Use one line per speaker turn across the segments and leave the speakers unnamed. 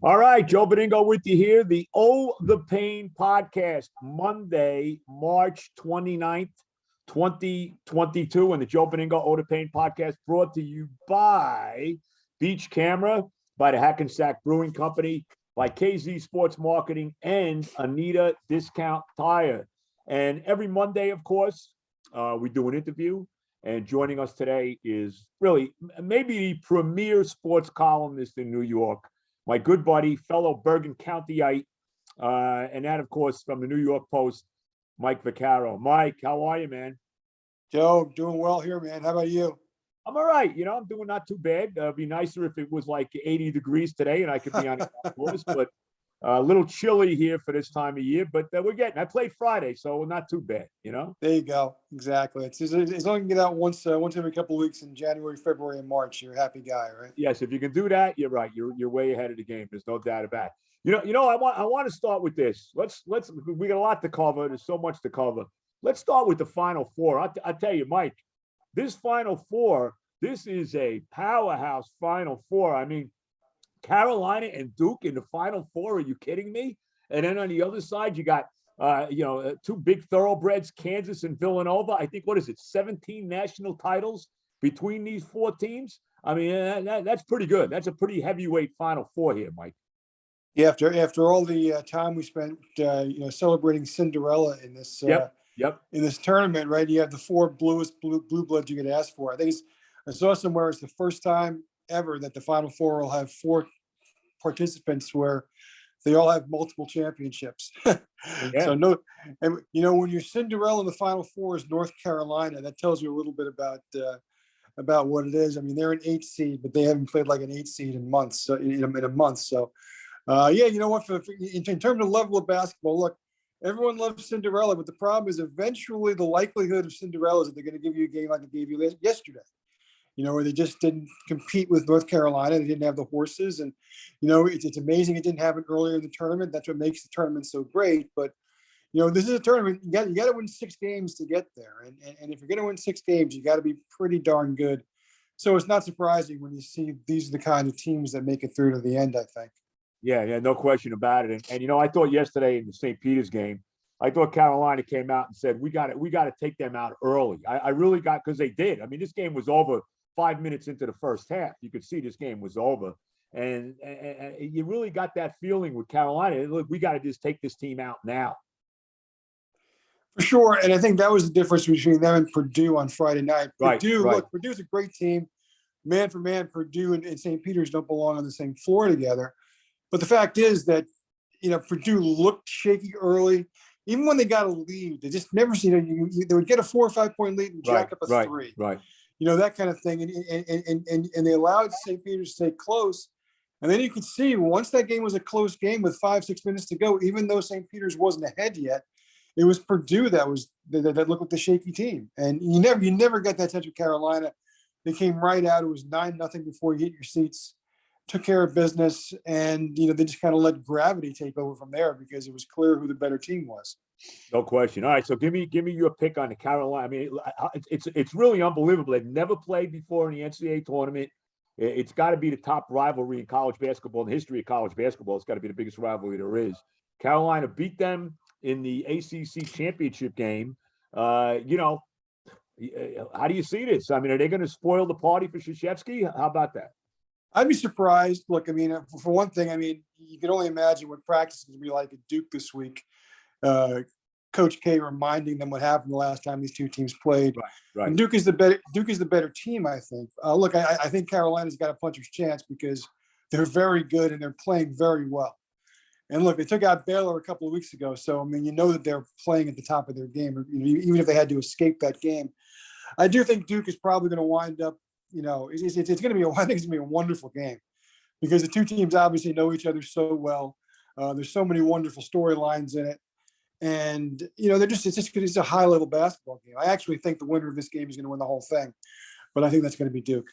All right, Joe Benigno with you here. The Oh the Pain podcast, Monday, March 29th, 2022. And the Joe Benigno Oh the Pain podcast brought to you by Beach Camera, by the Hackensack Brewing Company, by KZ Sports Marketing, and Anita Discount Tire. And every Monday, of course, we do an interview. And joining us today is really maybe the premier sports columnist in New York, my good buddy, fellow Bergen Countyite, and that, of course, from the New York Post, Mike Vaccaro. Mike, how are you, man?
Joe, doing well here, man. How about you?
I'm all right. I'm doing not too bad. It'd be nicer if it was like 80 degrees today and I could be on the course, but a little chilly here for this time of year. But I played Friday, so not too bad,
There you go. Exactly. It's as long as you get out once every couple of weeks in January, February, and March, you're a happy guy, right?
Yes, if you can do that, you're right. You're way ahead of the game. There's no doubt about it. I want to start with this. Let's we got a lot to cover. There's so much to cover. Let's start with the Final Four. I tell you, Mike, this Final Four, this is a powerhouse Final Four. I mean, Carolina and Duke in the Final Four. Are you kidding me? And then on the other side, you got two big thoroughbreds, Kansas and Villanova. I think, what is it, 17 national titles between these four teams? I mean, that's pretty good. That's a pretty heavyweight Final Four here, Mike.
Yeah, after all the time we spent, celebrating Cinderella in this in this tournament, right? You have the four blue bloods you could ask for. I saw somewhere it's the first time ever that the Final Four will have four participants where they all have multiple championships.
Yeah.
So no, and when you're Cinderella in the Final Four is North Carolina, that tells you a little bit about what it is. I mean, they're an 8 seed, but they haven't played like an 8 seed in months. So in a month. So you know what? In terms of level of basketball, look, everyone loves Cinderella, but the problem is eventually the likelihood of Cinderella is that they're going to give you a game like they gave you yesterday. Where they just didn't compete with North Carolina. They didn't have the horses. And, it's amazing it didn't happen earlier in the tournament. That's what makes the tournament so great. But, this is a tournament. You got to win 6 games to get there. And if you're going to win 6 games, you got to be pretty darn good. So it's not surprising when you see these are the kind of teams that make it through to the end, I think.
Yeah, no question about it. And I thought yesterday in the St. Peter's game, I thought Carolina came out and said, we got to take them out early. I really got, because they did. I mean, this game was over 5 minutes into the first half. You could see this game was over. And you really got that feeling with Carolina. Look, we got to just take this team out now.
For sure. And I think that was the difference between them and Purdue on Friday night. Purdue,
right.
Look, Purdue's a great team. Man for man, Purdue and St. Peter's don't belong on the same floor together. But the fact is that, Purdue looked shaky early. Even when they got a lead, they just never see they would get a 4 or 5 point lead and jack up a 3.
Right.
That kind of thing. And they allowed St. Peter's to stay close. And then you could see once that game was a close game with 5-6 minutes to go, even though St. Peter's wasn't ahead yet, it was Purdue that looked like the shaky team. And you never got that sense with Carolina. They came right out. It was 9-0 before you hit your seats, took care of business, and they just kind of let gravity take over from there because it was clear who the better team was.
No question. All right, so give me your pick on the Carolina. I mean, it's really unbelievable. They've never played before in the NCAA tournament. It's got to be the top rivalry in college basketball, in the history of college basketball. It's got to be the biggest rivalry there is. Carolina beat them in the ACC championship game. How do you see this? I mean, are they going to spoil the party for Krzyzewski? How about that?
I'd be surprised. Look, I mean, for one thing, I mean, you can only imagine what practice is going to be like at Duke this week. Coach K reminding them what happened the last time these two teams played.
Right.
And Duke is the better team, I think. Look, I think Carolina's got a puncher's chance because they're very good and they're playing very well. And look, they took out Baylor a couple of weeks ago, so I mean, that they're playing at the top of their game, even if they had to escape that game. I do think Duke is probably going to wind up. It's going to be I think it's going to be a wonderful game because the two teams obviously know each other so well. There's so many wonderful storylines in it. And, it's a high level basketball game. I actually think the winner of this game is going to win the whole thing, but I think that's going to be Duke.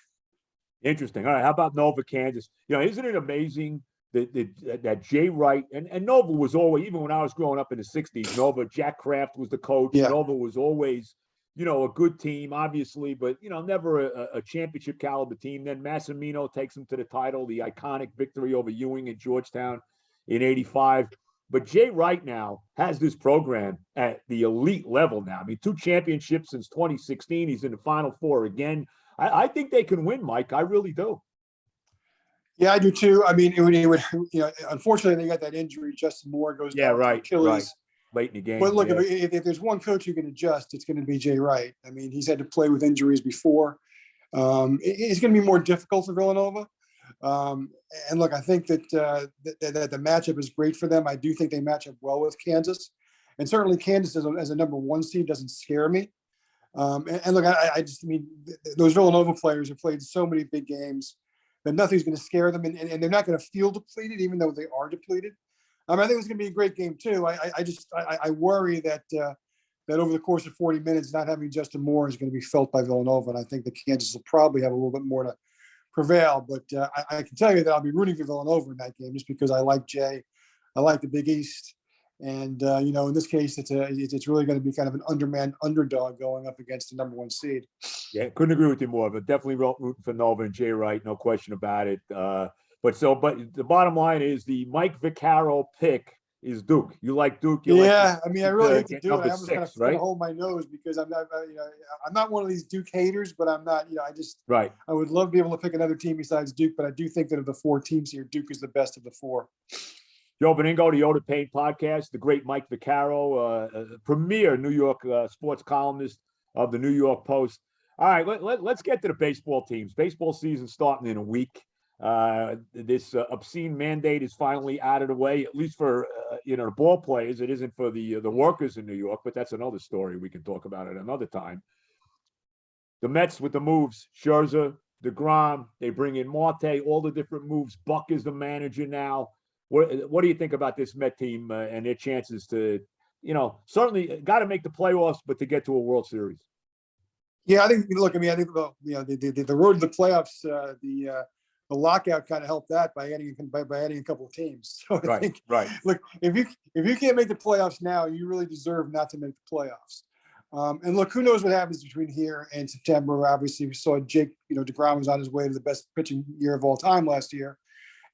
Interesting. All right. How about Nova, Kansas? Isn't it amazing that Jay Wright and Nova was always, even when I was growing up in the 60s, Nova, Jack Kraft was the coach.
Yeah.
Nova was always a good team, obviously, but, never a championship caliber team. Then Massimino takes them to the title, the iconic victory over Ewing in Georgetown in 85. But Jay Wright now has this program at the elite level now. I mean, 2 championships since 2016. He's in the Final Four again. I think they can win, Mike. I really do.
Yeah, I do too. I mean, unfortunately, they got that injury. Justin Moore goes down with Achilles.
Late in the game.
But look, if there's one coach who can adjust, it's going to be Jay Wright. I mean, he's had to play with injuries before. It's going to be more difficult for Villanova. And look, I think that the matchup is great for them. I do think they match up well with Kansas. And certainly Kansas as a number 1 seed doesn't scare me. And look, I mean, those Villanova players have played so many big games that nothing's going to scare them. And they're not going to feel depleted, even though they are depleted. I think it's going to be a great game too. I worry that over the course of 40 minutes, not having Justin Moore is going to be felt by Villanova. And I think the Kansas will probably have a little bit more to prevail. But I can tell you that I'll be rooting for Villanova in that game just because I like Jay. I like the Big East. And, in this case, it's really going to be kind of an underdog going up against the number 1 seed.
Yeah, couldn't agree with you more, but definitely rooting for Nova and Jay Wright. No question about it. But the bottom line is the Mike Vaccaro pick is Duke. You like Duke?
I mean, I really hate to do it. I was kind of
right?
hold my nose because I'm not, I'm not one of these Duke haters, but I'm not,
right.
I would love to be able to pick another team besides Duke, but I do think that of the 4 teams here, Duke is the best of the 4.
Joe Benigno, the Oda Payne podcast, the great Mike Vaccaro, premier New York sports columnist of the New York Post. All right, let's get to the baseball teams. Baseball season starting in a week. This obscene mandate is finally out of the way, at least for the ball players. It isn't for the workers in New York, but that's another story we can talk about at another time. The Mets with the moves: Scherzer, DeGrom. They bring in Marte. All the different moves. Buck is the manager now. What do you think about this Met team and their chances to, certainly got to make the playoffs, but to get to a World Series?
Yeah, I think. Look, I mean, I think the road to the playoffs, the lockout kind of helped that by adding a couple of teams. So I think, look, if you can't make the playoffs now, you really deserve not to make the playoffs. And look, who knows what happens between here and September? Obviously, we saw Jake, DeGrom was on his way to the best pitching year of all time last year,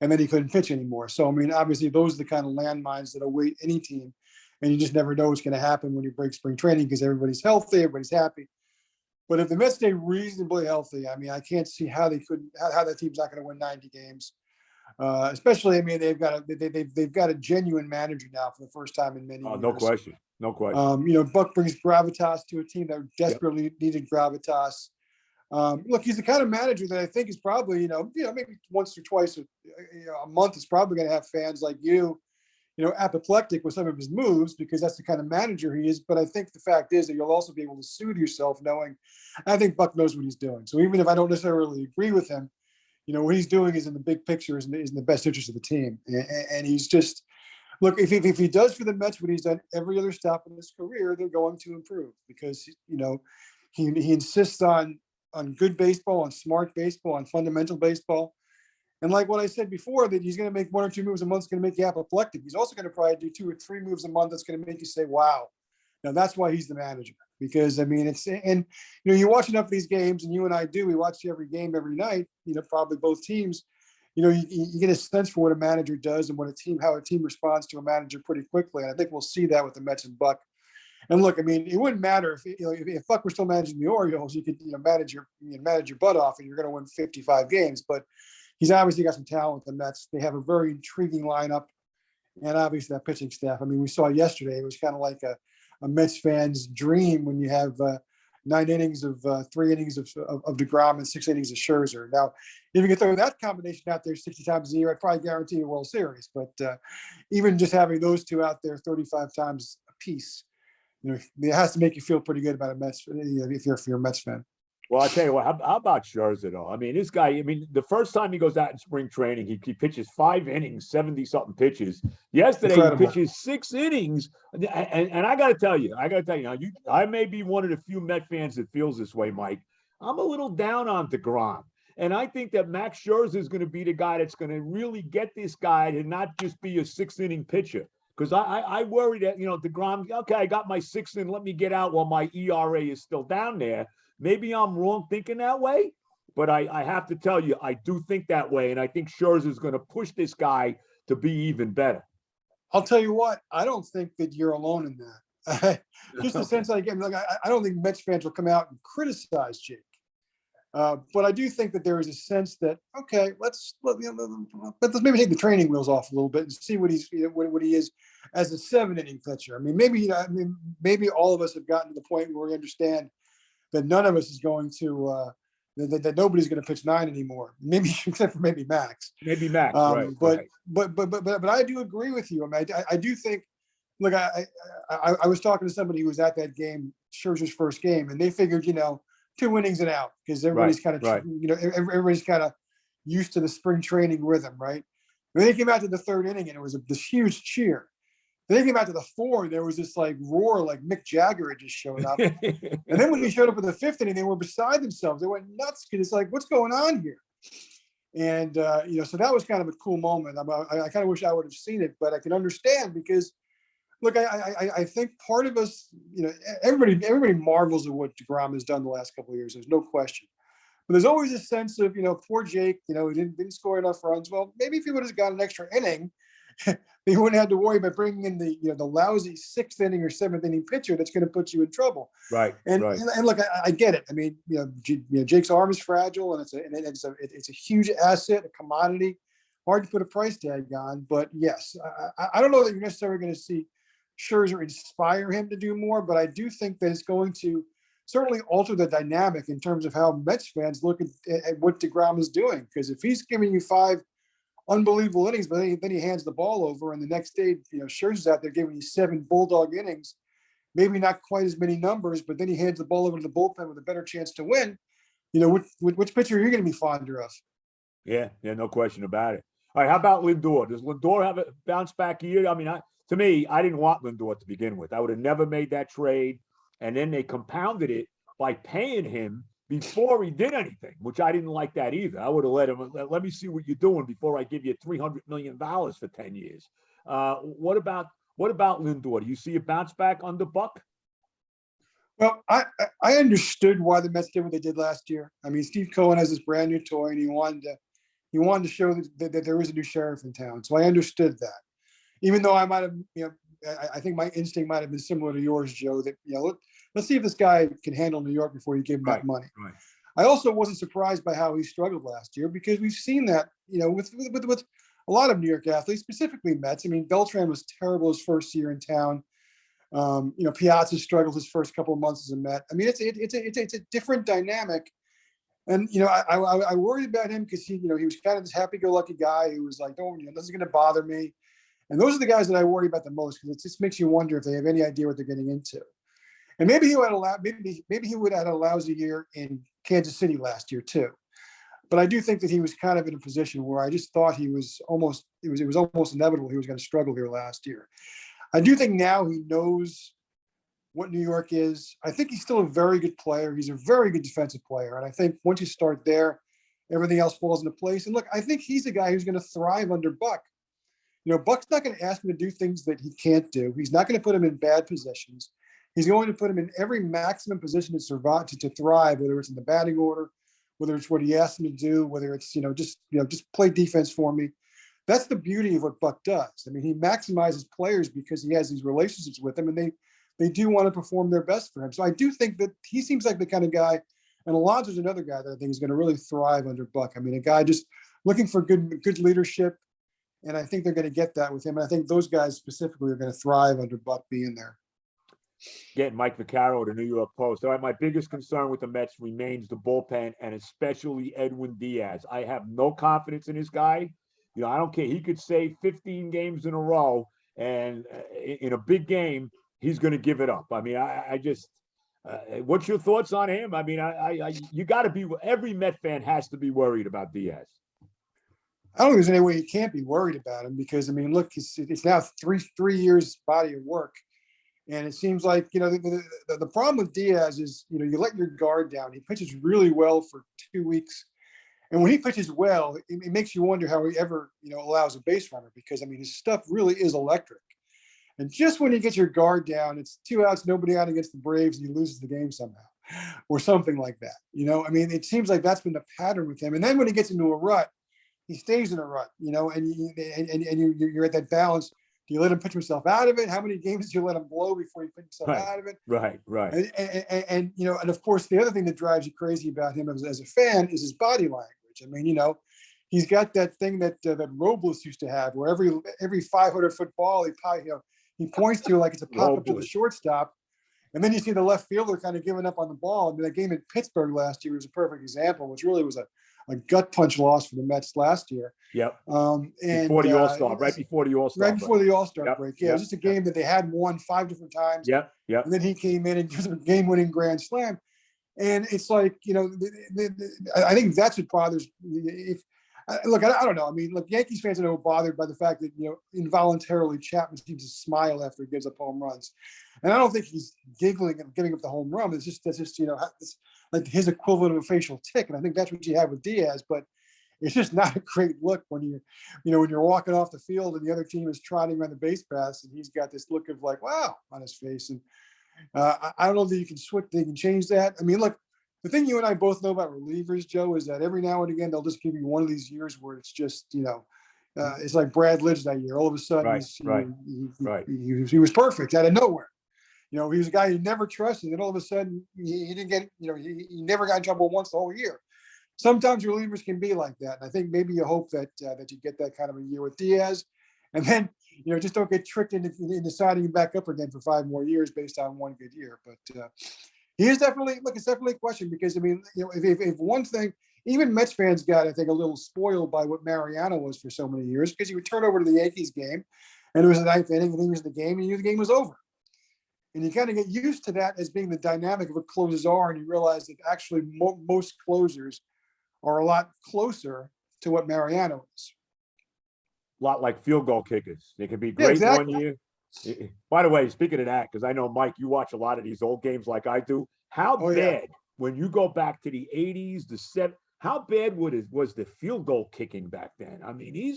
and then he couldn't pitch anymore. So, I mean, obviously, those are the kind of landmines that await any team, and you just never know what's going to happen when you break spring training because everybody's healthy, everybody's happy. But if the Mets stay reasonably healthy, I mean, I can't see how they couldn't, how that team's not going to win 90 games. Especially, I mean, they've got a genuine manager now for the first time in many years.
No question.
Buck brings gravitas to a team that desperately needed gravitas. Look, he's the kind of manager that I think is probably, maybe once or twice a month is probably going to have fans like apoplectic with some of his moves because that's the kind of manager he is. But I think the fact is that you'll also be able to soothe yourself knowing, I think Buck knows what he's doing. So even if I don't necessarily agree with him, what he's doing is in the big picture is in the best interest of the team. And he's just, look, if he does for the Mets what he's done every other stop in his career, they're going to improve because, he insists on good baseball, on smart baseball, on fundamental baseball. And like what I said before, that he's going to make 1 or 2 moves a month is going to make you apoplectic. He's also going to probably do 2 or 3 moves a month that's going to make you say, wow. Now, that's why he's the manager. Because, I mean, you watch enough of these games, and you and I do, we watch every game every night, probably both teams. You get a sense for what a manager does and how a team responds to a manager pretty quickly. And I think we'll see that with the Mets and Buck. And look, I mean, it wouldn't matter if Buck were still managing the Orioles, you could manage your butt off and you're going to win 55 games. But he's obviously got some talent with the Mets. They have a very intriguing lineup, and obviously that pitching staff. I mean, we saw yesterday, it was kind of like a Mets fan's dream when you have 9 innings of 3 innings of DeGrom and 6 innings of Scherzer. Now, if you could throw that combination out there 60 times a year, I'd probably guarantee a World Series. But even just having those 2 out there 35 times a piece, it has to make you feel pretty good about a Mets if you're a Mets fan.
Well, I tell you what, how about Scherzer, though? I mean, this guy, the first time he goes out in spring training, he pitches 5 innings, 70-something pitches. Yesterday, Incredible. He pitches 6 innings. And I got to tell you, I may be one of the few Met fans that feels this way, Mike. I'm a little down on DeGrom. And I think that Max Scherzer is going to be the guy that's going to really get this guy to not just be a 6-inning pitcher. Because I worry that, DeGrom, okay, I got my sixth in, let me get out while my ERA is still down there. Maybe I'm wrong thinking that way, but I have to tell you, I do think that way. And I think Scherzer's going to push this guy to be even better.
I'll tell you what, I don't think that you're alone in that. Just the
Okay.
sense I get, I don't think Mets fans will come out and criticize Jake. But I do think that there is a sense that, okay, let's maybe take the training wheels off a little bit and see what what he is as a 7-inning pitcher. I mean, maybe all of us have gotten to the point where we understand that none of us is going to that nobody's going to pitch 9 anymore. Maybe except for maybe Max.
Maybe Max, right?
But,
right.
but I do agree with you. I mean, I do think. Look, I was talking to somebody who was at that game, Scherzer's first game, and they figured, 2 innings and out because everybody's kind of, everybody's kind of used to the spring training rhythm, right? But then they came out to the 3rd inning and it was this huge cheer. Then they came out to the 4th and there was this like roar, like Mick Jagger had just shown up. And then when he showed up in the 5th inning, they were beside themselves. They went nuts because it's like, what's going on here? And, so that was kind of a cool moment. I kind of wish I would have seen it, but I can understand because, look, I think part of us, everybody marvels at what DeGrom has done the last couple of years. There's no question. But there's always a sense of, poor Jake, he didn't score enough runs. Well, maybe if he would have got an extra inning, he wouldn't have to worry about bringing in the lousy 6th inning or 7th inning pitcher that's going to put you in trouble.
Right.
And look, I get it. I mean, Jake's arm is fragile, and it's a huge asset, a commodity, hard to put a price tag on. But yes, I don't know that you're necessarily going to see Scherzer inspire him to do more, but I do think that it's going to certainly alter the dynamic in terms of how Mets fans look at what DeGrom is doing. Because if he's giving you 5 unbelievable innings, but then he hands the ball over, and the next day, Scherzer's out there giving you 7 bulldog innings, maybe not quite as many numbers, but then he hands the ball over to the bullpen with a better chance to win. Which pitcher are you going to be fonder of?
Yeah, no question about it. All right, how about Lindor? Does Lindor have a bounce back year? I mean, to me, I didn't want Lindor to begin with. I would have never made that trade. And then they compounded it by paying him before he did anything, which I didn't like that either. I would have let me see what you're doing before I give you $300 million for 10 years. What about Lindor? Do you see a bounce back under Buck?
Well, I understood why the Mets did what they did last year. I mean, Steve Cohen has this brand new toy, and he wanted to show that there is a new sheriff in town. So I understood that. Even though I might have, I think my instinct might have been similar to yours, Joe, that, let's see if this guy can handle New York before you give him that money. Right. I also wasn't surprised by how he struggled last year because we've seen that, with a lot of New York athletes, specifically Mets. I mean, Beltran was terrible his first year in town. Piazza struggled his first couple of months as a Met. I mean, it's a different dynamic. And, I worried about him because he was kind of this happy-go-lucky guy who was like, this is going to bother me. And those are the guys that I worry about the most because it just makes you wonder if they have any idea what they're getting into. And maybe he would have had a lousy year in Kansas City last year too. But I do think that he was kind of in a position where I just thought it was almost inevitable he was going to struggle here last year. I do think now he knows what New York is. I think he's still a very good player. He's a very good defensive player. And I think once you start there, everything else falls into place. And look, I think he's a guy who's going to thrive under Buck. Buck's not going to ask him to do things that he can't do. He's not going to put him in bad positions. He's going to put him in every maximum position to survive, to thrive, whether it's in the batting order, whether it's what he asks him to do, whether it's, just play defense for me. That's the beauty of what Buck does. I mean, he maximizes players because he has these relationships with them, and they do want to perform their best for him. So I do think that he seems like the kind of guy, and Alonso's another guy that I think is going to really thrive under Buck. I mean, a guy just looking for good leadership. And I think they're going to get that with him. And I think those guys specifically are going to thrive under Buck being there.
Getting Mike Vaccaro to the New York Post. All right, my biggest concern with the Mets remains the bullpen, and especially Edwin Diaz. I have no confidence in this guy. I don't care. He could save 15 games in a row, and in a big game, he's going to give it up. I mean, I just what's your thoughts on him? I mean, you got to be. Every Met fan has to be worried about Diaz.
I don't think there's any way you can't be worried about him because, I mean, look, it's now three years body of work. And it seems like, the problem with Diaz is, you let your guard down. He pitches really well for 2 weeks. And when he pitches well, it makes you wonder how he ever, allows a base runner because, I mean, his stuff really is electric. And just when you get your guard down, it's 2 outs, nobody out against the Braves, and he loses the game somehow, or something like that. I mean, it seems like that's been the pattern with him. And then when he gets into a rut, he stays in a rut, and you're at that balance. Do you let him pitch himself out of it? How many games do you let him blow before he pitches himself out of it?
Right.
And of course, the other thing that drives you crazy about him as a fan is his body language. I mean, he's got that thing that Robles used to have, where every 500-foot ball he points to like it's a pop up to the shortstop, and then you see the left fielder kind of giving up on the ball. I mean, that game in Pittsburgh last year was a perfect example, which really was a gut punch loss for the Mets last year.
Yep.
And
before the All-Star, right before the All-Star.
Right before the All-Star break. Yeah, it was just a game that they had won 5 different times.
Yep.
And then he came in and gives a game-winning grand slam. And it's like, I think that's what bothers me. Look, I don't know. I mean, look, Yankees fans are no bothered by the fact that, involuntarily Chapman seems to smile after he gives up home runs. And I don't think he's giggling and giving up the home run. That's just it's like his equivalent of a facial tick. And I think that's what you have with Diaz. But it's just not a great look when when you're walking off the field and the other team is trotting around the base paths and he's got this look of like, wow, on his face. And I don't know that you can switch, they can change that. I mean, look, the thing you and I both know about relievers, Joe, is that every now and again, they'll just give you one of these years where it's just, it's like Brad Lidge that year. All of a sudden, he was perfect out of nowhere. He was a guy you never trusted. And all of a sudden, he didn't get, he never got in trouble once the whole year. Sometimes relievers can be like that. And I think maybe you hope that you get that kind of a year with Diaz. And then, just don't get tricked into deciding him back up again for 5 more years based on one good year. But he is definitely, it's definitely a question because, I mean, if one thing, even Mets fans got, I think, a little spoiled by what Mariano was for so many years because he would turn over to the Yankees game and it was the 9th inning and he was in the game and you knew the game was over. And you kind of get used to that as being the dynamic of what closers are. And you realize that actually most closers are a lot closer to what Mariano is.
A lot like field goal kickers. They can be great one year. By the way, speaking of that, because I know, Mike, you watch a lot of these old games like I do. How bad, when you go back to the 80s, the 70s, how bad was the field goal kicking back then? I mean,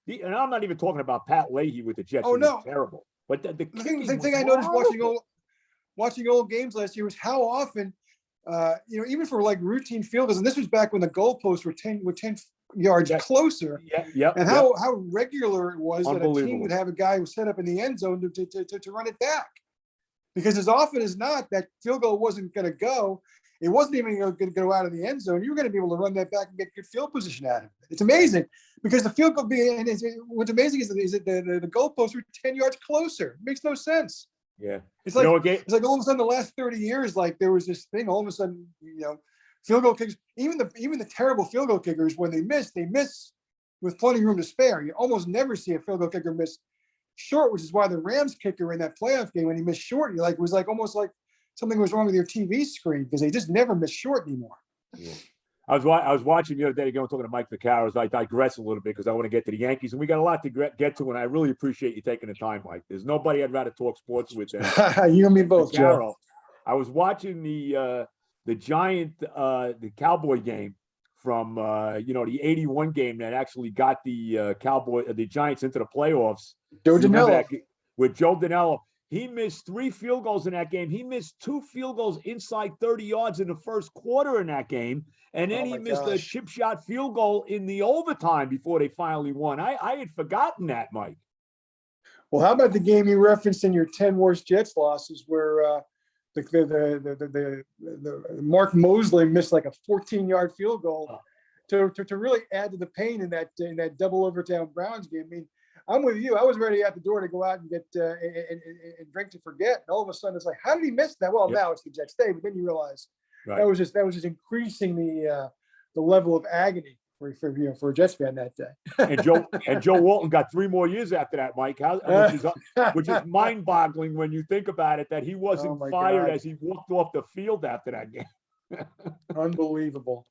and I'm not even talking about Pat Leahy with the Jets.
Oh, no.
Terrible. But the
thing I noticed watching old games last year was how often, even for like routine field goals, and this was back when the goalposts were 10 yards closer. And how regular it was that a team would have a guy who set up in the end zone to run it back. Because as often as not, that field goal wasn't going to go. It wasn't even going to go out of the end zone. You were going to be able to run that back and get good field position out of it. It's amazing because the field goal what's amazing is that the goalposts were 10 yards closer. It makes no sense.
Yeah.
It's like all of a sudden the last 30 years, like there was this thing, all of a sudden, field goal kickers, even the terrible field goal kickers, when they miss with plenty of room to spare. You almost never see a field goal kicker miss short, which is why the Rams kicker in that playoff game, when he missed short, it was like almost like something was wrong with your TV screen because they just never miss short anymore.
Yeah. I was watching the other day ago talking to Mike Vaccaro. I digress a little bit because I want to get to the Yankees, and we got a lot to get to, and I really appreciate you taking the time, Mike. There's nobody I'd rather talk sports with than
you and me both, Joe.
I was watching the Cowboy game from the 81 game that actually got the Giants into the playoffs.
Joe Danello.
With Joe Danello. He missed 3 field goals in that game. He missed 2 field goals inside 30 yards in the first quarter in that game. And then he missed a chip shot field goal in the overtime before they finally won. I had forgotten that, Mike.
Well, how about the game you referenced in your 10 worst Jets losses where the Mark Mosley missed like a 14-yard field goal to really add to the pain in that double overtime Browns game. I mean, I'm with you. I was ready at the door to go out and get and drink to forget. And all of a sudden, it's like, how did he miss that? Well, now it's the Jets' day, but then you realize that was just increasing the level of agony for a Jets fan that day.
and Joe Walton got 3 more years after that, Mike. Which is mind-boggling when you think about it, that he wasn't fired as he walked off the field after that game.
Unbelievable.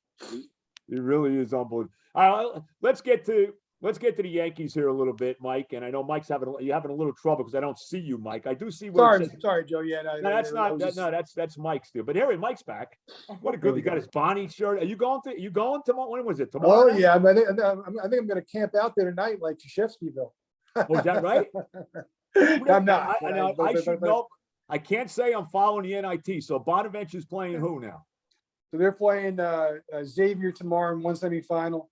It really is unbelievable. All right, let's get to the Yankees here a little bit, Mike. And I know Mike's having a little trouble because I don't see you, Mike. I do see what
sorry, Joe. Yeah,
that's Mike's deal. But here, Mike's back. What a good! He got his Bonnie shirt. Are you going tomorrow? When was it? Tomorrow?
Oh yeah, I think I'm going to camp out there tonight, like Krzyzewskiville.
Oh, is that right?
I'm not.
I should know. I can't say I'm following the NIT. So Bonaventure's playing who now?
So they're playing Xavier tomorrow in one semifinal,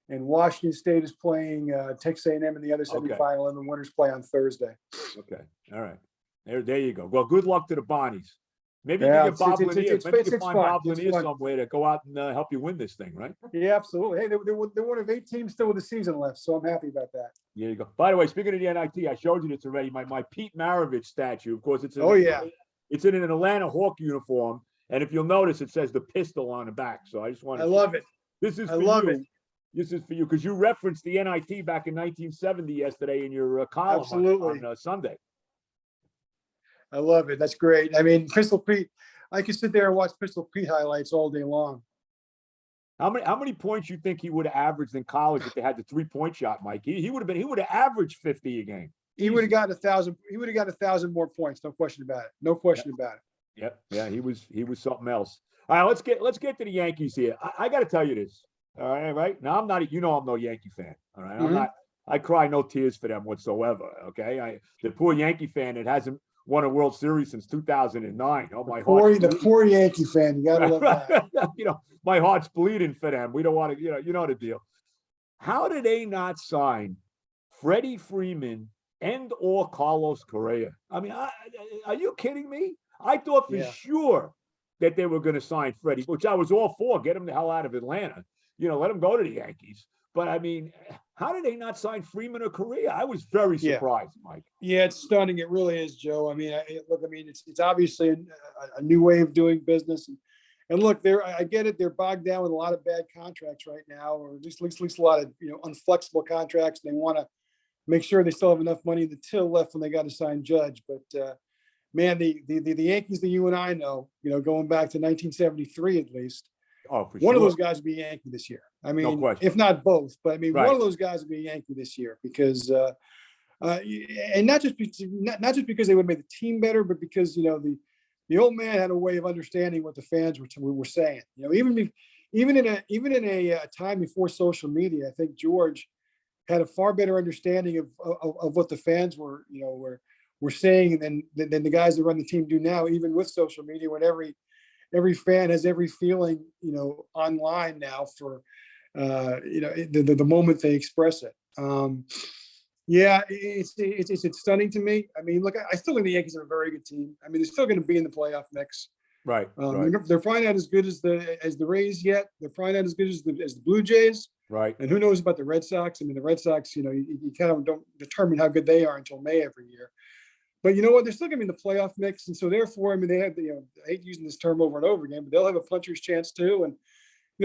and Washington State is playing Texas A&M in the other semifinal, and the winners play on Thursday.
Okay, all right. There you go. Well, good luck to the Bonnies. Maybe you can get Bob Lanier. Maybe you can find Bob Lanier somewhere to go out and help you win this thing, right?
Yeah, absolutely. Hey, they're one of 8 teams still with the season left, so I'm happy about that.
There you go. By the way, speaking of the NIT, I showed you this already. My Pete Maravich statue. Of course, it's it's in an Atlanta Hawk uniform, and if you'll notice, it says the pistol on the back. So I just want to.
I love it.
This is for you. This is for you because you referenced the NIT back in 1970 yesterday in your column on Sunday.
I love it. That's great. I mean, Pistol Pete. I could sit there and watch Pistol Pete highlights all day long.
How many points you think he would have averaged in college if they had the 3-point shot, Mike? He would have averaged 50 a game.
He would have gotten 1,000. He would have got 1,000 more points. No question about it. No question about it.
Yep. Yeah. He was something else. All right. Let's get to the Yankees here. I got to tell you this. All right. Right now, I'm no Yankee fan. All right. I'm not. I cry no tears for them whatsoever. Okay. The poor Yankee fan that hasn't won a World Series since 2009. Oh, my heart.
The poor Yankee fan. You gotta love that.
My heart's bleeding for them. We don't want to, you know the deal. How did they not sign Freddie Freeman and/or Carlos Correa? I mean, are you kidding me? I thought for sure that they were going to sign Freddie, which I was all for. Get him the hell out of Atlanta. Let him go to the Yankees. But I mean, how did they not sign Freeman or Correa? I was very surprised, Mike.
Yeah, it's stunning. It really is, Joe. I mean, it's obviously a new way of doing business. And look, I get it. They're bogged down with a lot of bad contracts right now, or at least a lot of unflexible contracts. They want to make sure they still have enough money in the till left when they got to sign Judge. But man, the Yankees that you and I know, going back to 1973 at least.
Oh, for
one of those guys will be a Yankee this year. I mean, no if not both, but I mean, one of those guys will be a Yankee this year because, and not just because they would make the team better, but because the old man had a way of understanding what the fans were saying. Even in a time before social media, I think George had a far better understanding of what the fans were saying than the guys that run the team do now. Even with social media, when every fan has every feeling, online now for, the moment they express it. It's stunning to me. I mean, look, I still think the Yankees are a very good team. I mean, they're still going to be in the playoff mix.
Right.
They're probably not as good as the Rays yet. They're probably not as good as the Blue Jays.
Right.
And who knows about the Red Sox? I mean, the Red Sox, you kind of don't determine how good they are until May every year. But you know what? They're still going to be in the playoff mix. And so therefore, I mean, they have, I hate using this term over and over again, but they'll have a puncher's chance too. And,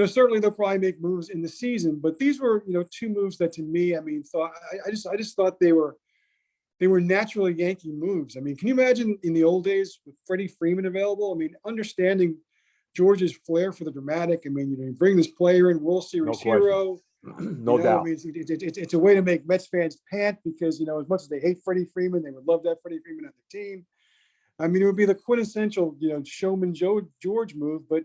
certainly they'll probably make moves in the season, but these were, 2 moves that to me, I mean, I just thought they were naturally Yankee moves. I mean, can you imagine in the old days with Freddie Freeman available? I mean, understanding George's flair for the dramatic. I mean, you bring this player in, World Series hero.
No doubt.
I mean, it's a way to make Mets fans pant because, as much as they hate Freddie Freeman, they would love to have Freddie Freeman on their team. I mean, it would be the quintessential, showman George move. But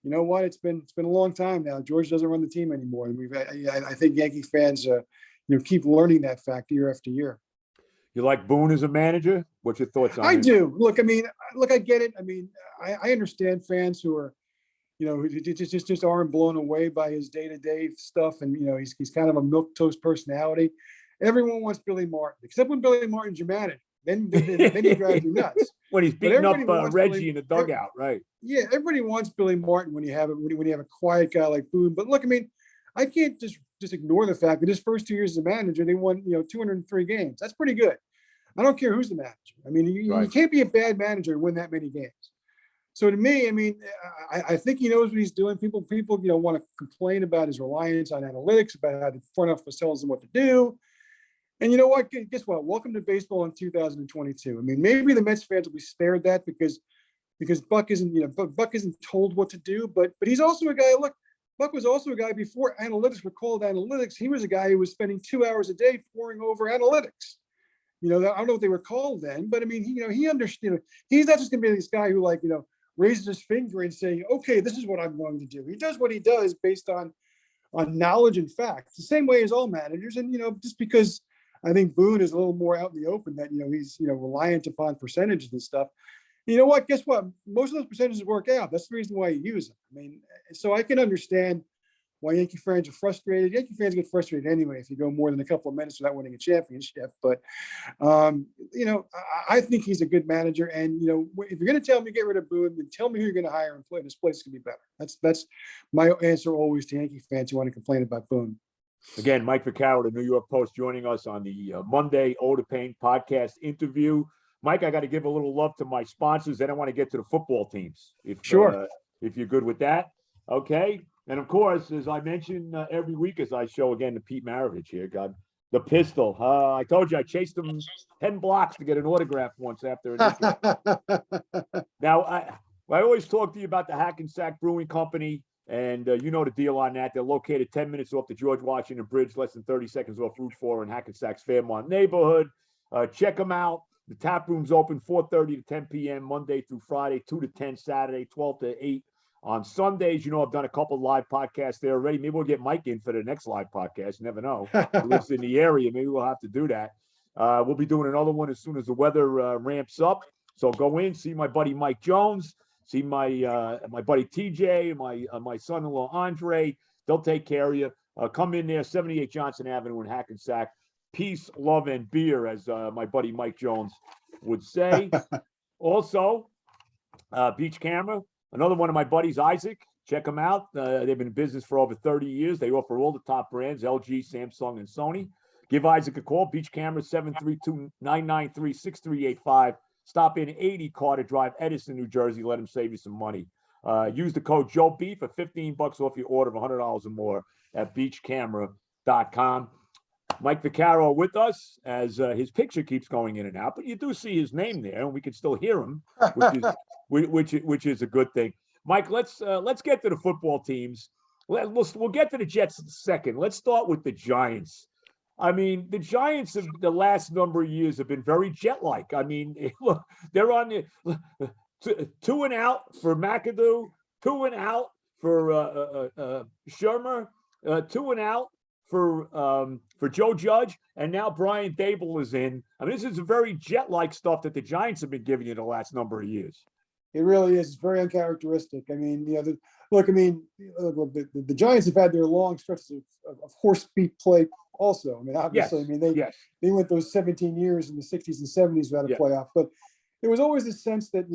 you know what? It's been a long time now. George doesn't run the team anymore. And I think Yankee fans, keep learning that fact year after year.
You like Boone as a manager? What's your thoughts on it?
I do. Look, I get it. I mean, I understand fans who are, who just aren't blown away by his day-to-day stuff. And, he's kind of a milquetoast personality. Everyone wants Billy Martin, except when Billy Martin's your manager. Then he drives you nuts.
When he's beating up Reggie in the dugout, right?
Yeah, everybody wants Billy Martin when you have a quiet guy like Boone. But look, I mean, I can't just ignore the fact that his first 2 years as a manager, they won 203 games. That's pretty good. I don't care who's the manager. I mean, you can't be a bad manager and win that many games. So to me, I mean, I think he knows what he's doing. People want to complain about his reliance on analytics, about how the front office tells him what to do. And you know what? Guess what? Welcome to baseball in 2022. I mean, maybe the Mets fans will be spared that because Buck isn't told what to do. But he's also a guy. Look, Buck was also a guy before analytics were called analytics. He was a guy who was spending 2 hours a day poring over analytics. I don't know what they were called then, but I mean, he understood. He's not just going to be this guy who raises his finger and say, okay, this is what I'm going to do. He does what he does based on knowledge and facts, the same way as all managers. And, just because I think Boone is a little more out in the open that, he's, reliant upon percentages and stuff. You know what? Guess what? Most of those percentages work out. That's the reason why you use them. I mean, so I can understand why Yankee fans are frustrated. Yankee fans get frustrated anyway if you go more than a couple of minutes without winning a championship. But, I think he's a good manager. And, if you're going to tell me to get rid of Boone, then tell me who you're going to hire and play. This place is going to be better. That's my answer always to Yankee fans who want to complain about Boone.
Again, Mike Vaccaro, the New York Post, joining us on the Monday O to Pain podcast interview. Mike, I got to give a little love to my sponsors. Then I want to get to the football teams. If you're good with that. Okay. And of course, as I mention every week, as I show again to Pete Maravich here, God, the pistol. I told you I chased him 10 blocks to get an autograph once after an interview. Now, I always talk to you about the Hackensack Brewing Company, and you know the deal on that. They're located 10 minutes off the George Washington Bridge, less than 30 seconds off Route 4 in Hackensack's Fairmont neighborhood. Check them out. The tap room's open 4:30 to 10 p.m. Monday through Friday, 2 to 10 Saturday, 12 to 8 on Sundays. I've done a couple of live podcasts there already. Maybe we'll get Mike in for the next live podcast. You never know. He lives in the area. Maybe we'll have to do that. We'll be doing another one as soon as the weather ramps up. So go in, see my buddy Mike Jones, see my buddy TJ, my son-in-law Andre. They'll take care of you. Come in there, 78 Johnson Avenue in Hackensack. Peace, love, and beer, as my buddy Mike Jones would say. Also, Beach Camera, another one of my buddies, Isaac. Check them out. They've been in business for over 30 years. They offer all the top brands, LG, Samsung, and Sony. Give Isaac a call. Beach Camera, 732-993-6385. Stop in 80 Carter Drive, Edison, New Jersey. Let him save you some money. Use the code JOEB for $15 off your order of $100 or more at beachcamera.com. Mike Vaccaro with us as his picture keeps going in and out, but you do see his name there, and we can still hear him, which is a good thing. Mike, let's get to the football teams. We'll get to the Jets in a second. Let's start with the Giants. I mean, the Giants of the last number of years have been very Jet-like. I mean, look, they're on the 2 and out for McAdoo, 2 and out for Shermer, 2 and out for Joe Judge, and now Brian Dable is in. I mean, this is a very Jet-like stuff that the Giants have been giving you the last number of years.
It really is. It's very uncharacteristic. I mean, the Giants have had their long stretches of horse beat play also. I mean, obviously, yes. I mean, they went those 17 years in the 60s and 70s without a playoff, but there was always this sense that,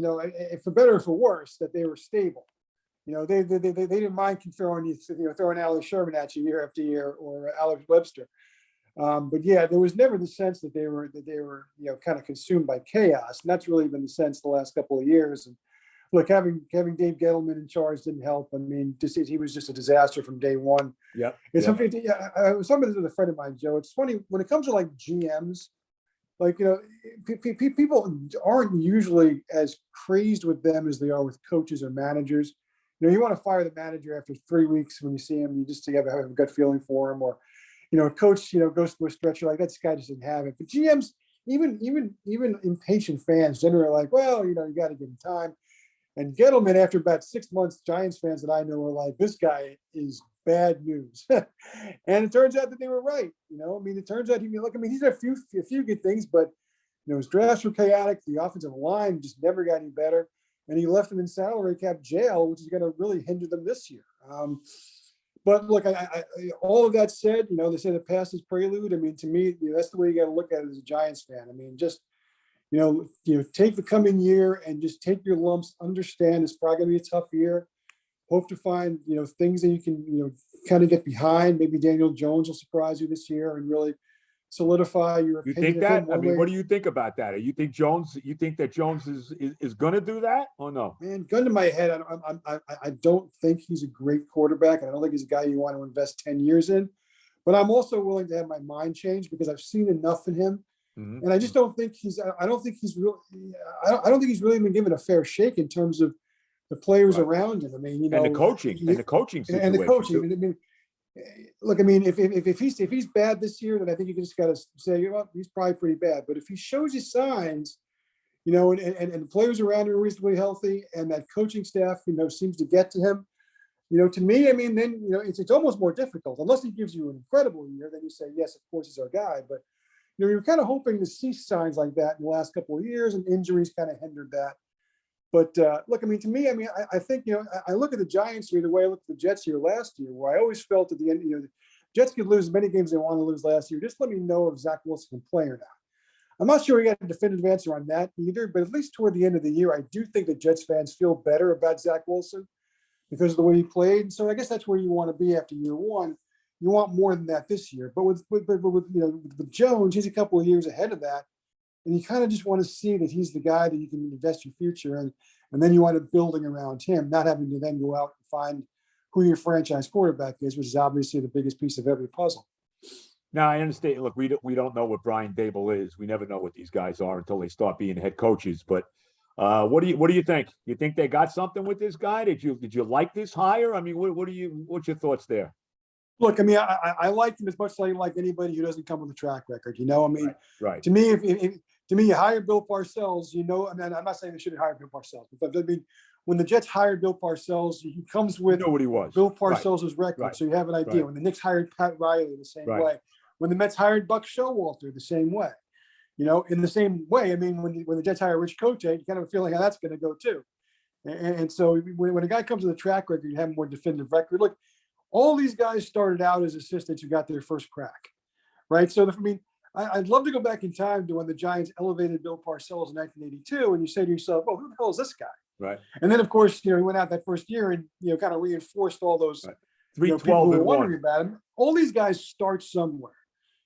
for better or for worse, that they were stable. They didn't mind throwing Alex Sherman at you year after year, or Alex Webster. But yeah, there was never the sense that they were kind of consumed by chaos, and that's really been the sense the last couple of years. And look, having Dave Gettleman in charge didn't help. I mean, he was just a disaster from day one.
Yeah,
it's something. I was talking with a friend of mine, Joe. It's funny when it comes to like GMs. Like, people aren't usually as crazed with them as they are with coaches or managers. You want to fire the manager after 3 weeks when you see him. You just have a gut feeling for him, or a coach goes through a stretch. You're like, that guy just didn't have it. But GMs, even impatient fans, generally are like, well, you got to give him time. And Gettleman, after about 6 months, Giants fans that I know are like, this guy is bad news. And it turns out that they were right. It turns out he's had a few good things, but his drafts were chaotic. The offensive line just never got any better. And he left them in salary cap jail, which is going to really hinder them this year. But look, I all of that said, they say the past is prelude. I mean, to me, that's the way you got to look at it as a Giants fan. I mean, just, take the coming year and just take your lumps, understand it's probably going to be a tough year. Hope to find, things that you can, kind of get behind. Maybe Daniel Jones will surprise you this year and really solidify your opinion.
You think that? I mean, what do you think about that? You think that Jones is going to do that or no?
Man, gun to my head, I don't think he's a great quarterback. I don't think he's a guy you want to invest 10 years in. But I'm also willing to have my mind changed because I've seen enough in him. Mm-hmm. And I just don't think he's really been given a fair shake in terms of the players around him. I mean,
and the coaching situation.
And the coaching. I mean, look, I mean, if he's bad this year, then I think you just got to say, well, he's probably pretty bad. But if he shows you signs, and the players around him are reasonably healthy, and that coaching staff, seems to get to him, to me, I mean, then it's almost more difficult unless he gives you an incredible year. Then you say, yes, of course, he's our guy. But we were kind of hoping to see signs like that in the last couple of years, and injuries kind of hindered that. But look, I mean, to me, I think, I look at the Giants here the way I looked at the Jets here last year, where I always felt at the end, the Jets could lose as many games they want to lose last year. Just let me know if Zach Wilson can play or not. I'm not sure we got a definitive answer on that either, but at least toward the end of the year, I do think that Jets fans feel better about Zach Wilson because of the way he played. So I guess that's where you want to be after year one. You want more than that this year. But with Jones, he's a couple of years ahead of that. And you kind of just want to see that he's the guy that you can invest your future in. And then you want to building around him, not having to then go out and find who your franchise quarterback is, which is obviously the biggest piece of every puzzle.
Now, I understand. Look, we don't know what Brian Dable is. We never know what these guys are until they start being head coaches. But what do you think? You think they got something with this guy? Did you like this hire? I mean, what's your thoughts there?
Look, I mean, I like him as much as I like anybody who doesn't come with a track record. I mean,
right.
To me, if you hire Bill Parcells, I mean, I'm not saying they shouldn't hire Bill Parcells, but I mean, when the Jets hired Bill Parcells, he comes with
what he was.
Bill Parcells' record,
Right.
So you have an idea.
Right.
When the Knicks hired Pat Riley the same
Right.
way, when the Mets hired Buck Showalter the same way, in the same way. I mean, when the Jets hire Rich Cote, you kind of feel like how that's going to go too. And so when a guy comes with a track record, you have a more definitive record. Look, all these guys started out as assistants who got their first crack, right? So, I'd love to go back in time to when the Giants elevated Bill Parcells in 1982, and you say to yourself, "Oh, who the hell is this guy?"
Right.
And then, of course, he went out that first year and kind of reinforced all those people
3-12
who were
and
wondering
1.
about him. All these guys start somewhere.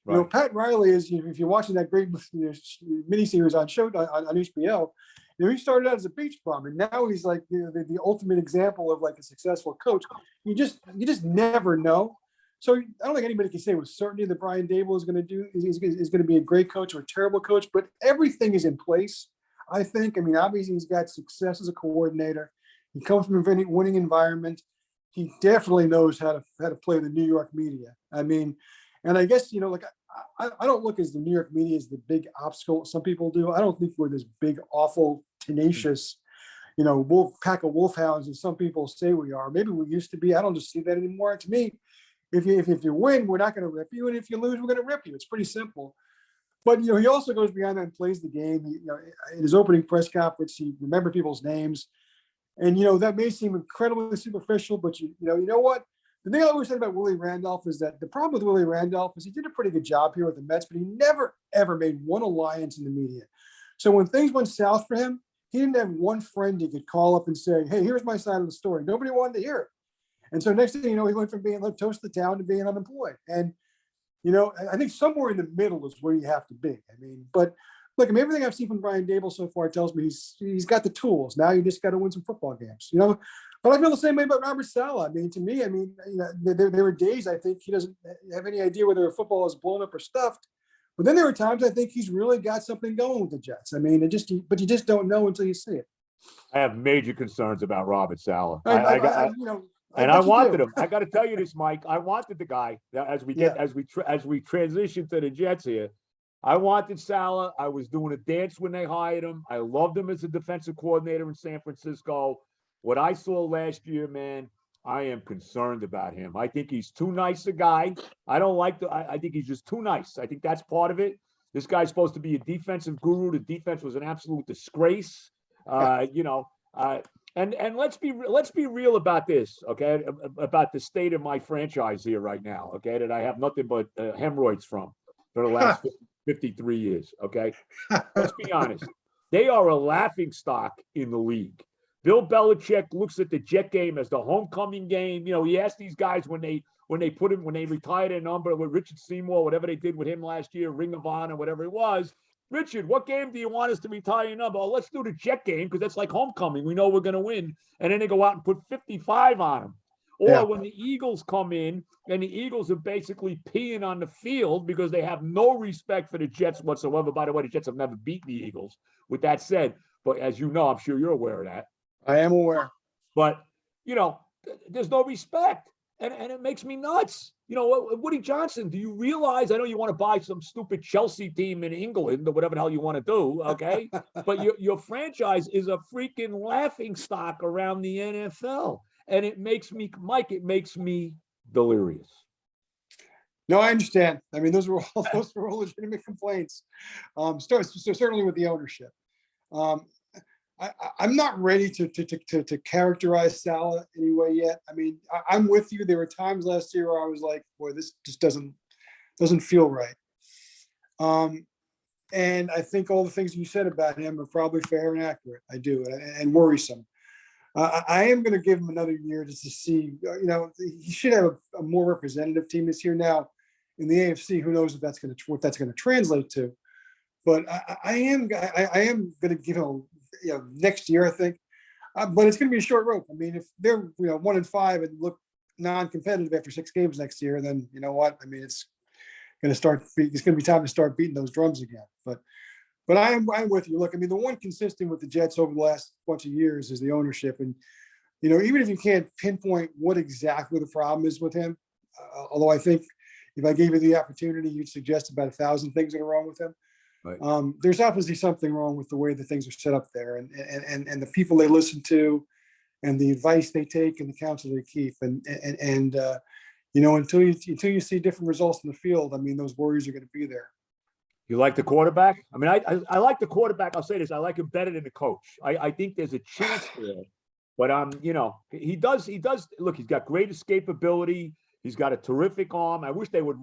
Right.
Pat Riley is, if you're watching that great miniseries on HBO, he started out as a beach bum, and now he's like the ultimate example of like a successful coach. You just never know. So I don't think anybody can say with certainty that Brian Dable is going to be a great coach or a terrible coach, but everything is in place. I think. I mean, obviously he's got success as a coordinator. He comes from a winning environment. He definitely knows how to play the New York media. I mean, and I guess I don't look as the New York media as the big obstacle some people do. I don't think we're this big, awful, tenacious, pack of wolfhounds as some people say we are. Maybe we used to be. I don't just see that anymore. To me, if you win, we're not going to rip you, and if you lose, we're going to rip you. It's pretty simple. But he also goes beyond that and plays the game. In his opening press conference, he remembered people's names, and that may seem incredibly superficial, but you know what? The thing I always said about Willie Randolph is that the problem with Willie Randolph is he did a pretty good job here with the Mets, but he never ever made one alliance in the media. So when things went south for him, he didn't have one friend he could call up and say, "Hey, here's my side of the story." Nobody wanted to hear it. And so next thing you know, he went from being toast of the town to being unemployed. And I think somewhere in the middle is where you have to be. I mean, but look, everything I've seen from Brian Dable so far tells me he's got the tools. Now you just got to win some football games, But I feel the same way about Robert Saleh. I mean, to me, there were days I think he doesn't have any idea whether a football is blown up or stuffed. But then there are times I think he's really got something going with the Jets. I mean, but you just don't know until you see it.
I have major concerns about Robert Saleh.
I
wanted him. I got to tell you this, Mike. I wanted the guy as we transition to the Jets here. I wanted Saleh. I was doing a dance when they hired him. I loved him as a defensive coordinator in San Francisco. What I saw last year, man, I am concerned about him. I think he's too nice a guy. I think he's just too nice. I think that's part of it. This guy's supposed to be a defensive guru. The defense was an absolute disgrace. And let's be real about this, okay? About the state of my franchise here right now, okay? That I have nothing but hemorrhoids for the last 53 years, okay? Let's be honest. They are a laughing stock in the league. Bill Belichick looks at the Jet game as the homecoming game. He asked these guys when they retired their number with Richard Seymour, whatever they did with him last year, Ring of Honor, whatever it was. Richard, what game do you want us to retire your number? Oh, let's do the Jet game because that's like homecoming. We know we're going to win. And then they go out and put 55 on them. Or when the Eagles come in and the Eagles are basically peeing on the field because they have no respect for the Jets whatsoever. By the way, the Jets have never beaten the Eagles. With that said, but as you know, I'm sure you're aware of that.
I am aware.
But, there's no respect. And it makes me nuts. Woody Johnson, do you realize, I know you want to buy some stupid Chelsea team in England or whatever the hell you want to do, okay? But your franchise is a freaking laughing stock around the NFL. And it makes me, Mike, delirious.
No, I understand. I mean, those were all legitimate complaints. Certainly with the ownership. Um, I'm not ready to characterize Salah anyway yet. I mean, I'm with you. There were times last year where I was like, boy, this just doesn't feel right. And I think all the things you said about him are probably fair and accurate. I do, and worrisome. I am going to give him another year just to see. He should have a more representative team this year. Now, in the AFC, who knows what that's going to translate to? But I am going to give him next year, I think. But it's going to be a short rope. I mean, if they're 1-5 and look non-competitive after 6 games next year, then you know what? I mean, it's going to be time to start beating those drums again. But I'm with you. Look, I mean, the one consistent with the Jets over the last bunch of years is the ownership. And, even if you can't pinpoint what exactly the problem is with him, although I think if I gave you the opportunity, you'd suggest about 1,000 things that are wrong with him. Right. There's obviously something wrong with the way that things are set up there and the people they listen to and the advice they take and the counsel they keep. Until you see different results in the field, I mean, those worries are going to be there.
You like the quarterback? I mean, I like the quarterback. I'll say this. I like him better than the coach. I think there's a chance there. But, he does. Look, he's got great escapability. He's got a terrific arm. I wish they would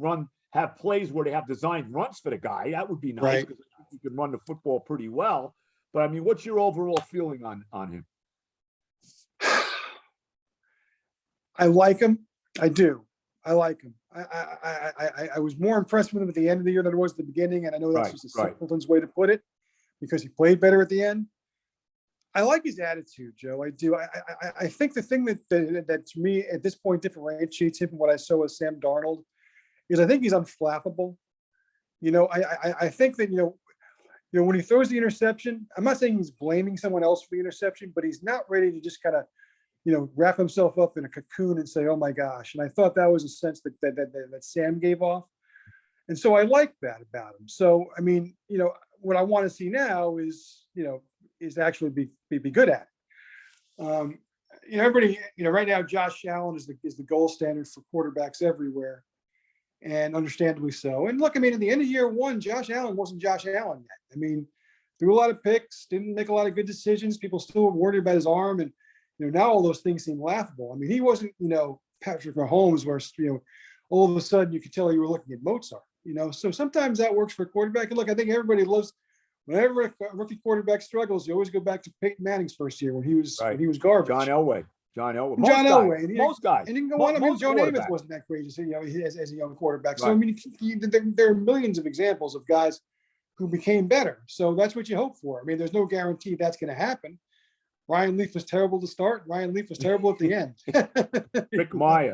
have plays where they have designed runs for the guy. That would be nice because I think he can run the football pretty well. But, I mean, what's your overall feeling on him?
I like him. I do. I like him. I was more impressed with him at the end of the year than I was at the beginning, and I know that's just a simpleton's way to put it because he played better at the end. I like his attitude, Joe. I do. I think the thing that to me at this point differentiates him from what I saw with Sam Darnold is I think he's unflappable. I think that when he throws the interception, I'm not saying he's blaming someone else for the interception, but he's not ready to just kind of wrap himself up in a cocoon and say, oh my gosh. And I thought that was a sense that Sam gave off. And so I like that about him. So, I mean, what I want to see now is actually be good at it. Everybody, right now, Josh Allen is the gold standard for quarterbacks everywhere. And understandably so. And look, I mean, at the end of year 1, Josh Allen wasn't Josh Allen yet. I mean, threw a lot of picks, didn't make a lot of good decisions. People still were worried about his arm. And, now all those things seem laughable. I mean, he wasn't, Patrick Mahomes, where, all of a sudden you could tell you were looking at Mozart, So sometimes that works for a quarterback. And look, I think everybody loves, whenever a rookie quarterback struggles, you always go back to Peyton Manning's first year when he was garbage.
John Elway. Most guys.
And you can go on. I mean, Joe Namath wasn't that great, as a young quarterback. So, I mean, there are millions of examples of guys who became better. So that's what you hope for. I mean, there's no guarantee that's going to happen. Ryan Leaf was terrible to start. Ryan Leaf was terrible at the end.
Rick Meyer.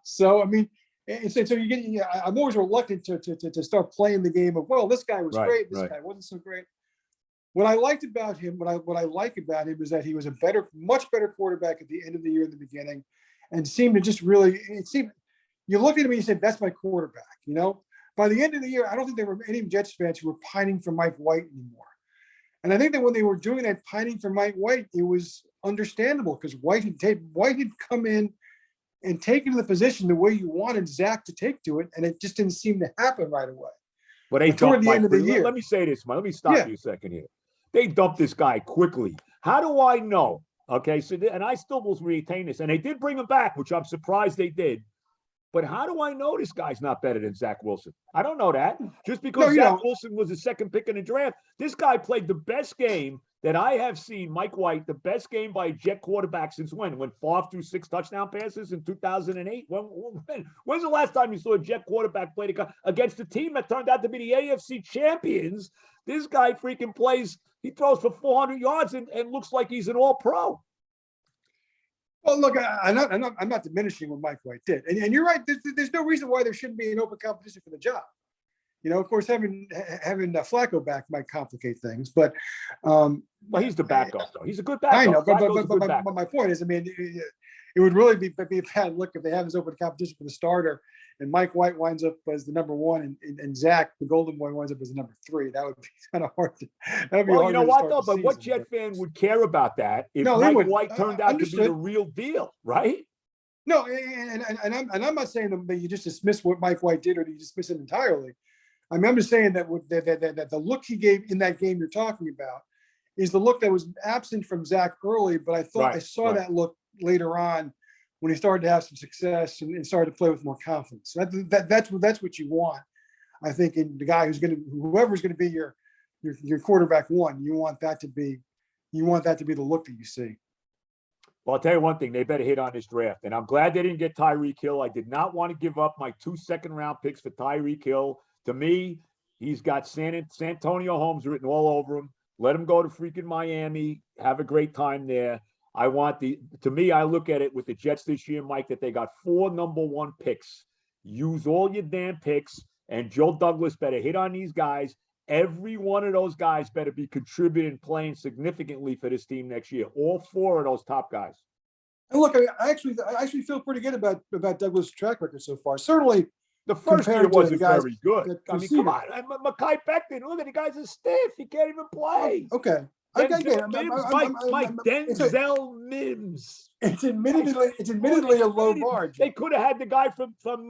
So, I mean, I'm always reluctant to start playing the game of, well, this guy was great. This guy wasn't so great. What I liked about him, what I like about him is that he was much better quarterback at the end of the year than the beginning, and seemed to just really. You looked at him and you said, "That's my quarterback." By the end of the year, I don't think there were any Jets fans who were pining for Mike White anymore. And I think that when they were doing that pining for Mike White, it was understandable because White had come in and taken the position the way you wanted Zach to take to it, and it just didn't seem to happen right away.
But toward the end of the year. Let me say this, man. Let me stop you a second here. They dumped this guy quickly. How do I know? Okay, so and I still will retain this, and they did bring him back, which I'm surprised they did. But how do I know this guy's not better than Zach Wilson? I don't know that. Just because Zach Wilson was the second pick in the draft, this guy played the best game that I have seen. Mike White, the best game by a Jet quarterback since when? When Favre threw 6 touchdown passes in 2008? When's the last time you saw a Jet quarterback play against a team that turned out to be the AFC champions? This guy freaking plays. He throws for 400 yards and looks like he's an all-pro.
Well, look, I'm not diminishing what Mike White did, and you're right. There's no reason why there shouldn't be an open competition for the job. Of course, having Flacco back might complicate things, but
well, he's the backup, though. He's a good backup.
I know, but my point is, I mean, it would really be a bad look if they have this open competition for the starter, and Mike White winds up as the number 1, and Zach, the Golden Boy, winds up as the number 3. That would be kind of hard to.
Well, you know what though? But what Jet fan would care about that if Mike White turned out to be the real deal, right?
No, and I'm not saying that you just dismiss what Mike White did, or you dismiss it entirely. I mean, I'm just saying that that the look he gave in that game you're talking about is the look that was absent from Zach early, but I thought I saw that look later on when he started to have some success and started to play with more confidence. That's what you want, I think, in the guy whoever's going to be your quarterback one. You want that to be the look that you see.
Well, I'll tell you one thing, they better hit on this draft. And I'm glad they didn't get Tyreek Hill. I did not want to give up my 2 second-round picks for Tyreek Hill. To me, he's got Santonio Holmes written all over him. Let him go to freaking Miami. Have a great time there. I look at it with the Jets this year, Mike, that they got 4 number 1 picks. Use all your damn picks, and Joe Douglas better hit on these guys. Every one of those guys better be contributing, playing significantly for this team next year. All 4 of those top guys.
And look, I actually feel pretty good about Douglas' track record so far. Certainly,
the first year wasn't very good. I mean, come on, Mekhi Becton. Look at the guy's a stiff. He can't even play.
Okay.
Mike Denzel Mims.
It's admittedly a low bar.
They could have had the guy from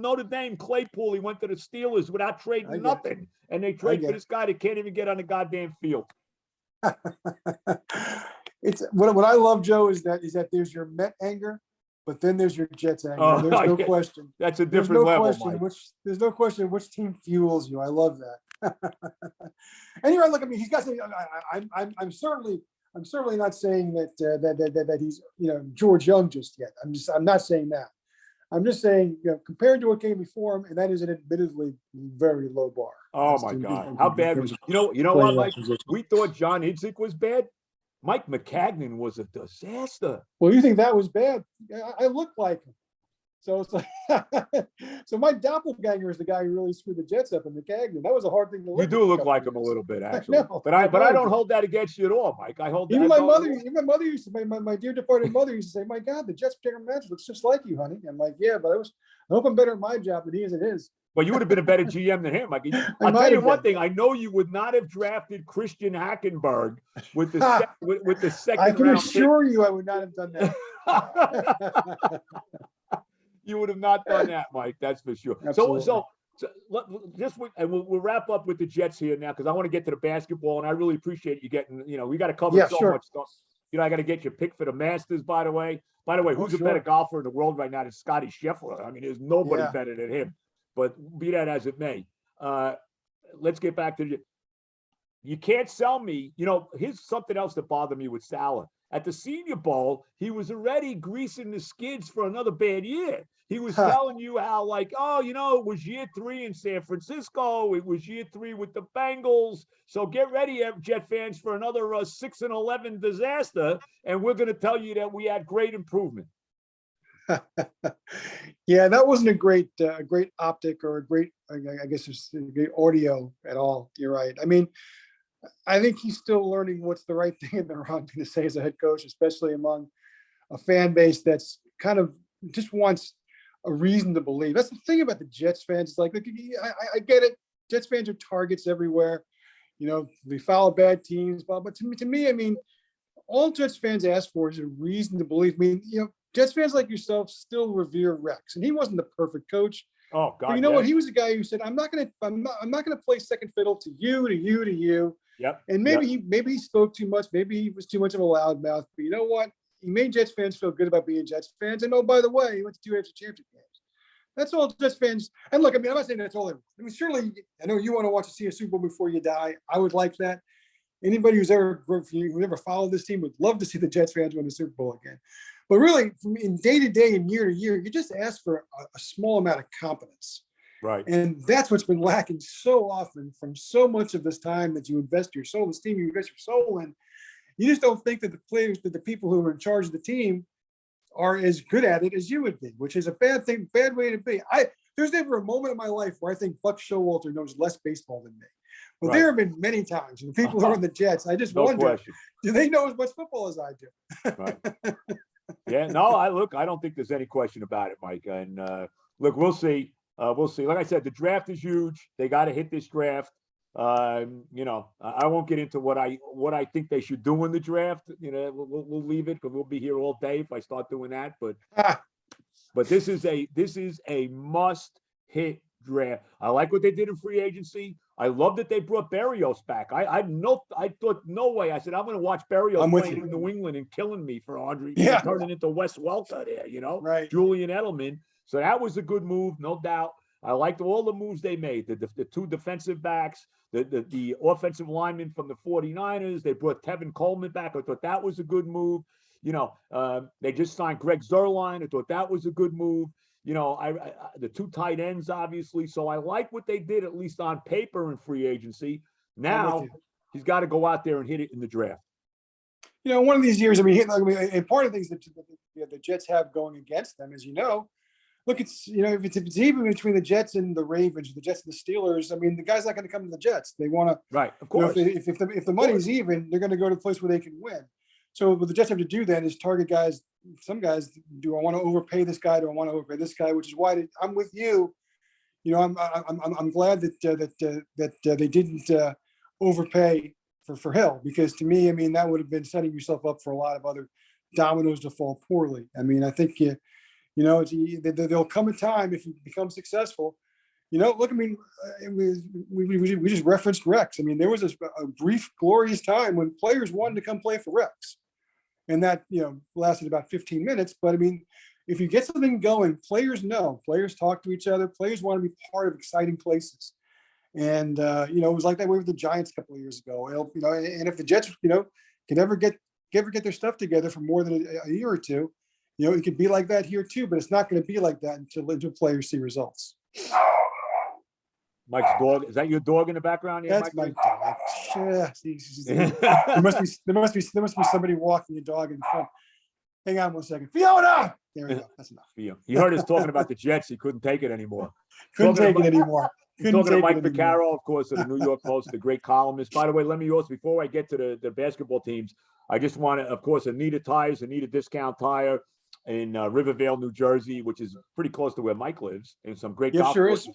Notre Dame, Claypool. He went to the Steelers without trading nothing, and they trade for this guy that can't even get on the goddamn field.
It's what I love, Joe, is that there's your Met anger, but then there's your Jets anger. There's no question.
That's a different level, Mike.
There's no question which team fuels you. I love that. And you're right. Look, I mean, he's got some. I'm certainly not saying that he's George Young just yet. I'm not saying that. I'm just saying, compared to what came before him, and that is an admittedly very low bar.
Oh my God, how bad was you know what, Mike? We thought John Idzik was bad. Mike McCagnon was a disaster.
Well, you think that was bad? I look like him. So it's like, so my doppelganger is the guy who really screwed the Jets up in McCagnon. That was a hard thing to look.
You do look like him a little bit, actually. But I don't hold that against you at all, Mike. I hold
even my mother used to, my dear departed mother used to say, "My God, the Jets general manager looks just like you, honey." I'm like, yeah, but I hope I'm better at my job than he is at his.
Well, you would have been a better GM than him. Like, I'll tell you one thing. I know you would not have drafted Christian Hackenberg with the with the second round.
I can assure you, I would not have done that.
You would have not done that, Mike. That's for sure.
Absolutely.
So we'll wrap up with the Jets here now, because I want to get to the basketball, and I really appreciate you getting. We got to cover much stuff. I got to get your pick for the Masters, by the way. Who's a better golfer in the world right now than Scotty Scheffler? I mean, there's nobody better than him. But be that as it may, let's get back to you can't sell me. Here's something else that bothered me with Salah. At the Senior Bowl, he was already greasing the skids for another bad year. He was telling you how, it was year 3 in San Francisco. It was year 3 with the Bengals. So get ready, Jet fans, for another 6-11 disaster. And we're going to tell you that we had great improvement.
Yeah, that wasn't a great optic or a great, I guess it's a great audio at all. You're right. I mean, I think he's still learning what's the right thing and the wrong thing to say as a head coach, especially among a fan base that's kind of just wants a reason to believe. That's the thing about the Jets fans. It's like I get it. Jets fans are targets everywhere. They follow bad teams, but to me, I mean, all Jets fans ask for is a reason to believe. I mean, Jets fans like yourself still revere Rex, and he wasn't the perfect coach.
Oh God!
But you know what? He was a guy who said, "I'm not going to play second fiddle to you, to you, to you."
Yep.
And maybe he spoke too much. Maybe he was too much of a loudmouth. But you know what? He made Jets fans feel good about being Jets fans. And by the way, he went to 2 AFC Championship games. That's all Jets fans. And look, I mean, I'm not saying that's all. I mean, surely, I know you want to watch to see a Super Bowl before you die. I would like that. Anybody who's ever followed this team would love to see the Jets fans win the Super Bowl again. But really, from in day to day and year to year, you just ask for a small amount of competence.
Right.
And that's what's been lacking so often from so much of this time that you invest your soul, this team you invest your soul in. You just don't think that the players, that the people who are in charge of the team are as good at it as you would be, which is a bad way to be. There's never a moment in my life where I think Buck Showalter knows less baseball than me. But there have been many times, and the people who are in the Jets, I just wonder, do they know as much football as I do?
Right. Yeah, no, I don't think there's any question about it, Mike. And look, we'll see. We'll see. Like I said, the draft is huge. They got to hit this draft. I won't get into what I think they should do in the draft. We'll leave it because we'll be here all day if I start doing that. But But this is a must hit draft. I like what they did in free agency. I love that they brought Berrios back. I thought no way. I said I'm going to watch Berrios
I'm with
playing
you.
in New England and killing me for 100.
Yeah.
Turning into Wes Welker there.
Right.
Julian Edelman. So that was a good move, no doubt. I liked all the moves they made. The two defensive backs, the offensive lineman from the 49ers. They brought Tevin Coleman back. I thought that was a good move. They just signed Greg Zuerlein. I thought that was a good move. The two tight ends, obviously. So I like what they did, at least on paper, in free agency. Now he's got to go out there and hit it in the draft.
One of these years, and part of the things that the Jets have going against them is, look, it's, if it's even between the Jets and the Ravens, the Jets and the Steelers, the guy's not going to come to the Jets. They want to,
right, of course.
If the money's even, they're going to go to a place where they can win. So what the Jets have to do then is target guys. Some guys, do I want to overpay this guy? Do I want to overpay this guy? Which is why I'm with you. I'm glad that they didn't overpay for Hill, because to me, that would have been setting yourself up for a lot of other dominoes to fall poorly. I think there'll come a time if you become successful. Look, we just referenced Rex. There was a brief, glorious time when players wanted to come play for Rex. And that, lasted about 15 minutes. But if you get something going, players talk to each other. Players want to be part of exciting places. And, it was like that way with the Giants a couple of years ago. And if the Jets, can ever get their stuff together for more than a year or two, it could be like that here too, but it's not going to be like that until players see results.
Mike's dog. Is that your dog in the background?
Yeah, that's
Mike?
my dog. There must be somebody walking a dog in front. Hang on one second. Fiona! There we go. That's enough.
He heard us talking about the Jets. He couldn't take it anymore.
Talking
to Mike Vaccaro, of course, of the New York Post, the great columnist. By the way, let me also, before I get to the basketball teams, I just want to, of course, Anita Discount Tire in Rivervale, New Jersey, which is pretty close to where Mike lives, and some great golf courses,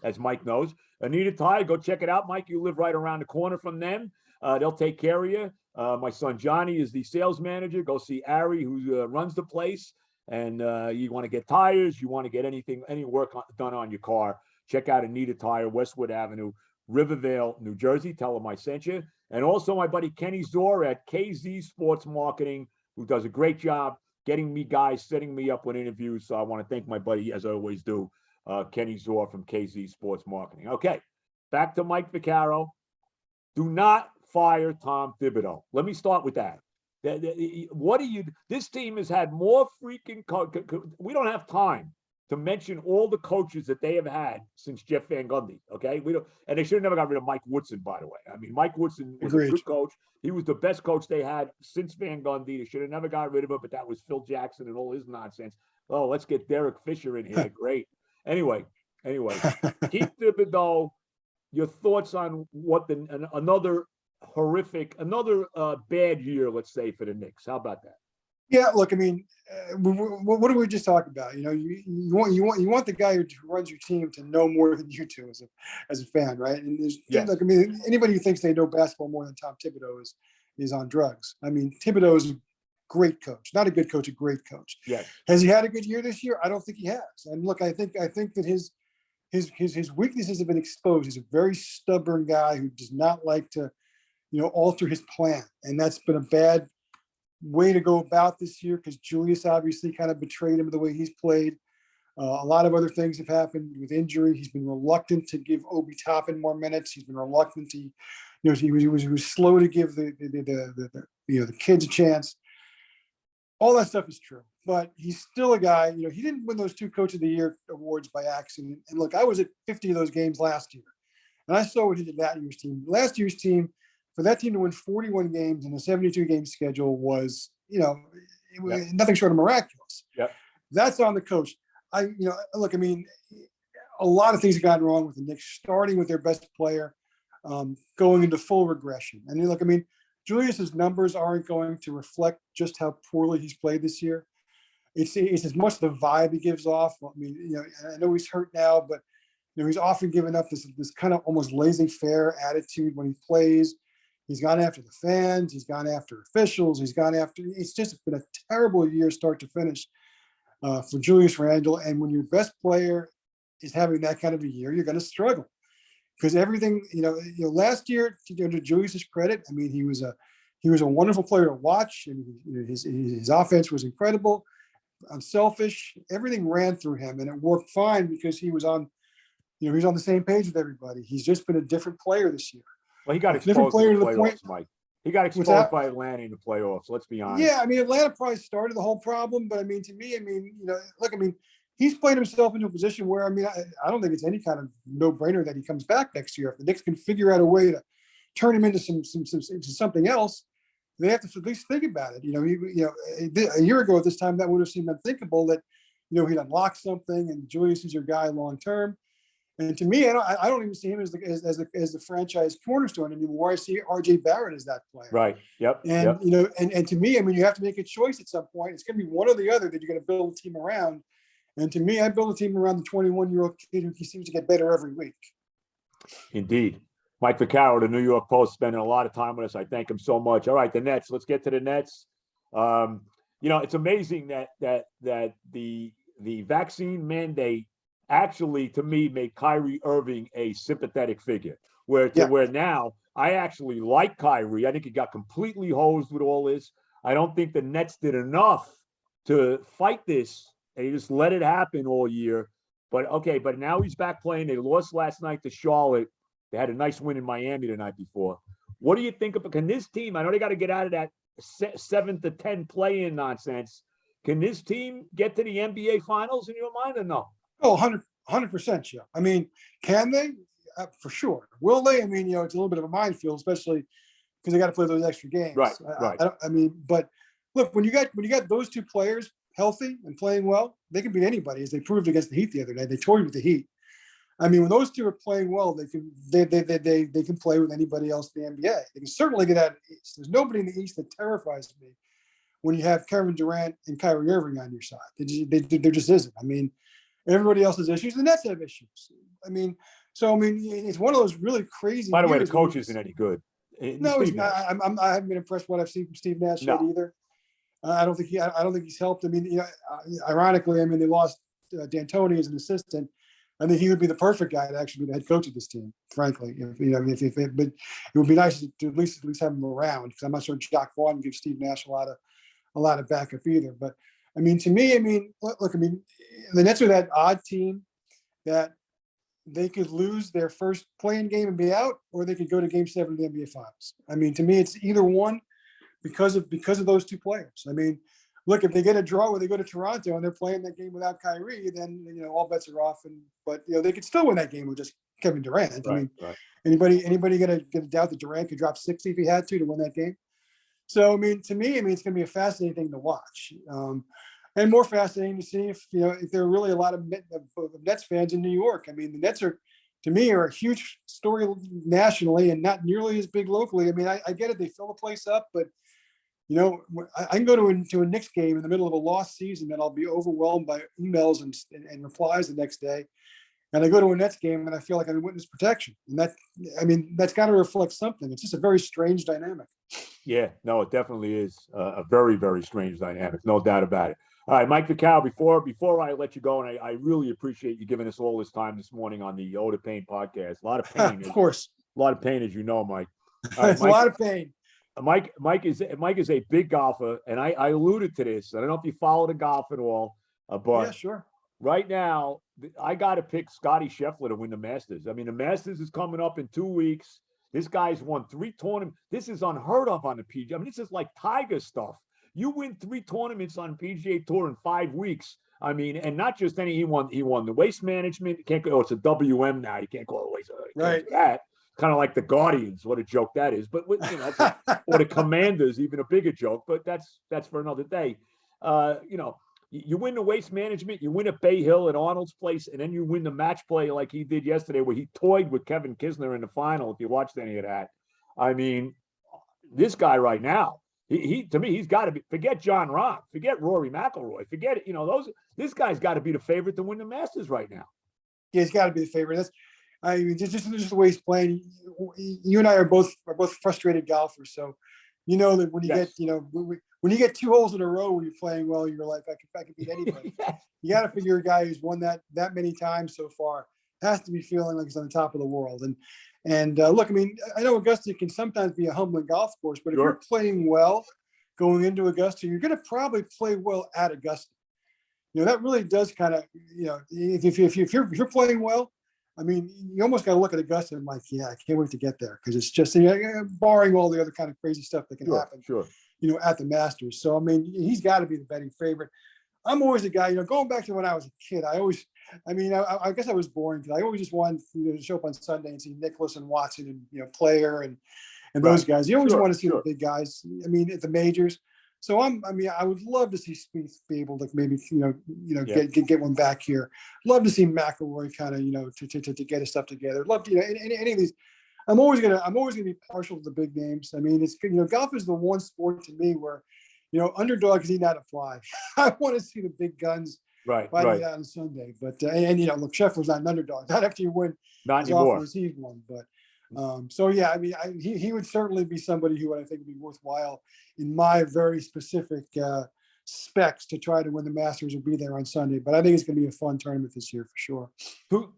as Mike knows. Anita Tire, go check it out, Mike. You live right around the corner from them. They'll take care of you. My son Johnny is the sales manager. Go see Ari, who runs the place. And you want to get tires, you want to get any work done on your car, check out Anita Tire, Westwood Avenue, Rivervale, New Jersey. Tell them I sent you. And also my buddy Kenny Zor at KZ Sports Marketing, who does a great job getting me guys, setting me up with interviews. So I want to thank my buddy, as I always do, Kenny Zor from KZ Sports Marketing. Okay, back to Mike Vaccaro. Do not fire Tom Thibodeau. Let me start with that. This team has had more freaking we don't have time to mention all the coaches that they have had since Jeff Van Gundy. Okay. And they should have never got rid of Mike Woodson, by the way. Mike Woodson was a good coach. He was the best coach they had since Van Gundy. They should have never got rid of him, but that was Phil Jackson and all his nonsense. Oh, let's get Derek Fisher in here. Great. Anyway, Keith Thibodeau, your thoughts on what another bad year, let's say, for the Knicks. How about that?
Yeah, look, what did we just talk about? You want the guy who runs your team to know more than you do as a fan, right? And look, anybody who thinks they know basketball more than Tom Thibodeau is on drugs. Thibodeau is a great coach, not a good coach, a great coach.
Yes.
Has he had a good year this year? I don't think he has. And look, I think that his weaknesses have been exposed. He's a very stubborn guy who does not like to alter his plan. And that's been a bad way to go about this year, because Julius obviously kind of betrayed him the way he's played. A lot of other things have happened with injury. He's been reluctant to give Obi Toppin more minutes. He's been reluctant to, he was slow to give the kids a chance. All that stuff is true, but he's still a guy, he didn't win those 2 Coach of the Year awards by accident. And look, I was at 50 of those games last year, and I saw what he did that year's team. Last year's team, for that team to win 41 games in a 72-game schedule was, it was nothing short of miraculous.
Yep.
That's on the coach. Look, a lot of things have gone wrong with the Knicks, starting with their best player, going into full regression. And look, Julius's numbers aren't going to reflect just how poorly he's played this year. It's as much the vibe he gives off. I know he's hurt now, but he's often given up this kind of almost laissez-faire attitude when he plays. He's gone after the fans. He's gone after officials. It's just been a terrible year, start to finish. for Julius Randle. And when your best player is having that kind of a year, you're going to struggle because everything, last year, to Julius's credit, I mean, he was a wonderful player to watch, and his offense was incredible, unselfish. Everything ran through him, and it worked fine because he was on the same page with everybody. He's just been a different player this year.
Well, he got
A different
exposed
player
in the
to the
playoffs,
point.
Mike. He got
What's
exposed
that?
by Atlanta in the playoffs. Let's be honest.
Yeah, I mean, Atlanta probably started the whole problem, but I mean, to me, look, he's played himself into a position where, I don't think it's any kind of no-brainer that he comes back next year. If the Knicks can figure out a way to turn him into something else, they have to at least think about it. A year ago at this time, that would have seemed unthinkable that, he'd unlock something and Julius is your guy long term. And to me, I don't even see him as the franchise cornerstone anymore. I see RJ Barrett as that player.
Right. Yep.
And
yep.
And to me, you have to make a choice at some point. It's going to be one or the other that you're going to build a team around. And to me, I build a team around the 21-year-old kid who seems to get better every week.
Indeed. Mike Vaccaro, the New York Post, spending a lot of time with us. I thank him so much. All right, the Nets. Let's get to the Nets. It's amazing that the vaccine mandate actually, to me, made Kyrie Irving a sympathetic figure. Where now I actually like Kyrie. I think he got completely hosed with all this. I don't think the Nets did enough to fight this. They just let it happen all year. But now he's back playing. They lost last night to Charlotte. They had a nice win in Miami the night before. What do you think of? Can this team? I know they got to get out of that 7 to 10 play-in nonsense. Can this team get to the NBA Finals in your mind or no?
Oh, 100%, Joe. Can they? For sure. Will they? It's a little bit of a minefield, especially because they got to play those extra games.
Right.
But look, when you got those two players healthy and playing well, they can beat anybody, as they proved against the Heat the other day. They toyed with the Heat. When those two are playing well, they can play with anybody else in the NBA. They can certainly get out of the East. There's nobody in the East that terrifies me when you have Kevin Durant and Kyrie Irving on your side. There just isn't. Everybody else has issues. The Nets have issues. It's one of those really crazy.
By the way, the coach isn't any good.
No, he's not. I haven't been impressed what I've seen from Steve Nash yet either. I don't think he's helped. Ironically, they lost D'Antoni as an assistant. I think he would be the perfect guy to actually be the head coach of this team, frankly. But it would be nice to at least have him around, because I'm not sure Jacques Vaughn gives Steve Nash a lot of backup either. But to me, look, the Nets are that odd team that they could lose their first play-in game and be out, or they could go to Game 7 of the NBA Finals. To me, it's either one because of those two players. Look, if they get a draw where they go to Toronto and they're playing that game without Kyrie, then all bets are off. But they could still win that game with just Kevin Durant.
Right.
Anybody gonna doubt that Durant could drop 60 if he had to win that game? So to me, it's going to be a fascinating thing to watch, and more fascinating to see if there are really a lot of Nets fans in New York. The Nets are a huge story nationally and not nearly as big locally. I get it; they fill the place up, but I can go to a Knicks game in the middle of a lost season and I'll be overwhelmed by emails and replies the next day. And I go to a Nets game and I feel like I'm in witness protection. And that's got to reflect something. It's just a very strange dynamic.
Yeah, no, it definitely is a very, very strange dynamic. No doubt about it. All right, Mike Vaccaro, before I let you go, and I really appreciate you giving us all this time this morning on the Ode to Pain podcast. A lot of pain.
Of course.
A lot of pain, as you know, Mike.
It's
Mike,
a lot of pain.
Mike is a big golfer, and I alluded to this. I don't know if you follow the golf at all, but
yeah, sure.
Right now, I got to pick Scotty Scheffler to win the Masters. The Masters is coming up in 2 weeks. This guy's won 3 tournaments. This is unheard of on the PGA. This is like Tiger stuff. You win 3 tournaments on PGA Tour in 5 weeks. And not just any. He won the Waste Management. Can't go. Oh, it's a WM now. You can't call it waste.
Right.
That kind of like the Guardians. What a joke that is. But or the Commanders, even a bigger joke. But that's for another day. You win the Waste Management, you win at Bay Hill at Arnold's Place, and then you win the match play like he did yesterday, where he toyed with Kevin Kisner in the final. If you watched any of that, this guy right now, he to me, he's got to be. Forget John Rahm, forget Rory McIlroy, forget it. This guy's got to be the favorite to win the Masters right now.
Yeah, he's got to be the favorite. Just the way he's playing. You and I are both frustrated golfers, so that when you get when you get 2 holes in a row when you're playing well, you're like, I could beat anybody.
Yes.
You got to figure a guy who's won that many times so far has to be feeling like he's on the top of the world. And look, I mean, I know Augusta can sometimes be a humbling golf course, but if you're playing well going into Augusta, you're going to probably play well at Augusta. You know, that really does kind of, you know, if you're playing well, I mean, you almost got to look at Augusta and like, yeah, I can't wait to get there, because it's just, you know, barring all the other kind of crazy stuff that can happen, you know, at the Masters. So, I mean, he's got to be the betting favorite. I'm always a guy, you know, going back to when I was a kid, I guess I was boring because I always just wanted, you know, to show up on Sunday and see Nicklaus and Watson and, you know, Player and those guys. You always want to see the big guys. I mean, at the majors. So I would love to see Spieth be able to maybe, get one back here. Love to see McIlroy kind of, you know, to get his stuff together. Love to, you know, any of these. I'm always gonna be partial to the big names. I mean, it's, you know, golf is the one sport to me where, you know, underdogs need not to fly. I want to see the big guns fighting out on Sunday. But and you know, look, Scheffler's not an underdog. Not after you win as often as he's won. But so yeah, I mean, he would certainly be somebody who I think would be worthwhile in my very specific specs to try to win the Masters or be there on Sunday. But I think it's going to be a fun tournament this year for sure.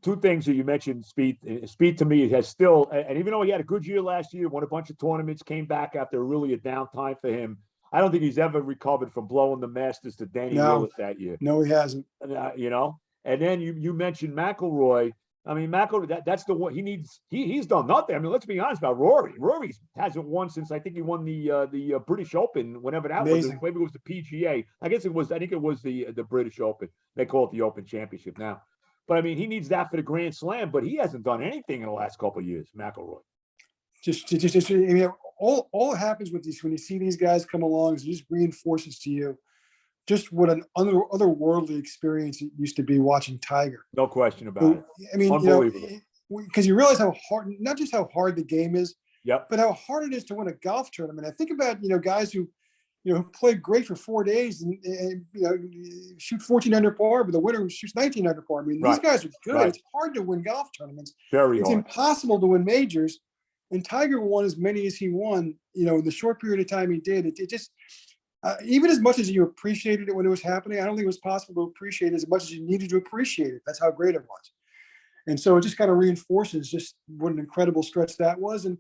Two things that you mentioned, Spieth. Spieth to me has still, and even though he had a good year last year, won a bunch of tournaments, came back after really a down time for him. I don't think he's ever recovered from blowing the Masters to Danny Willett that year.
No, he hasn't.
You know, and then you mentioned McIlroy. I mean, McIlroy, that's the one he needs. He's done nothing. I mean, let's be honest about Rory. Rory hasn't won since I think he won the British Open, whenever that was. Maybe it was the PGA. I think it was the British Open. They call it the Open Championship now. But I mean, he needs that for the Grand Slam. But he hasn't done anything in the last couple of years, McIlroy.
Just I mean, all happens with these when you see these guys come along, it just reinforces to you just what an otherworldly experience it used to be watching Tiger.
No question about it.
I mean, unbelievable. You know, because you realize how hard, not just how hard the game is, but how hard it is to win a golf tournament. I think about, you know, guys who, you know, play great for 4 days and you know, shoot 14 under par, but the winner shoots 19 under par. I mean, these guys are good. It's hard to win golf tournaments.
Very hard.
It's impossible to win majors. And Tiger won as many as he won, you know, in the short period of time he did. It just, even as much as you appreciated it when it was happening, I don't think it was possible to appreciate it as much as you needed to appreciate it. That's how great it was. And so it just kind of reinforces just what an incredible stretch that was. And,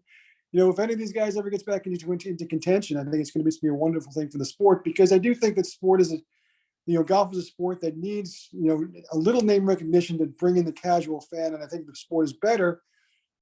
you know, if any of these guys ever gets back into contention, I think it's going to be a wonderful thing for the sport, because I do think that sport is golf is a sport that needs, you know, a little name recognition to bring in the casual fan. And I think the sport is better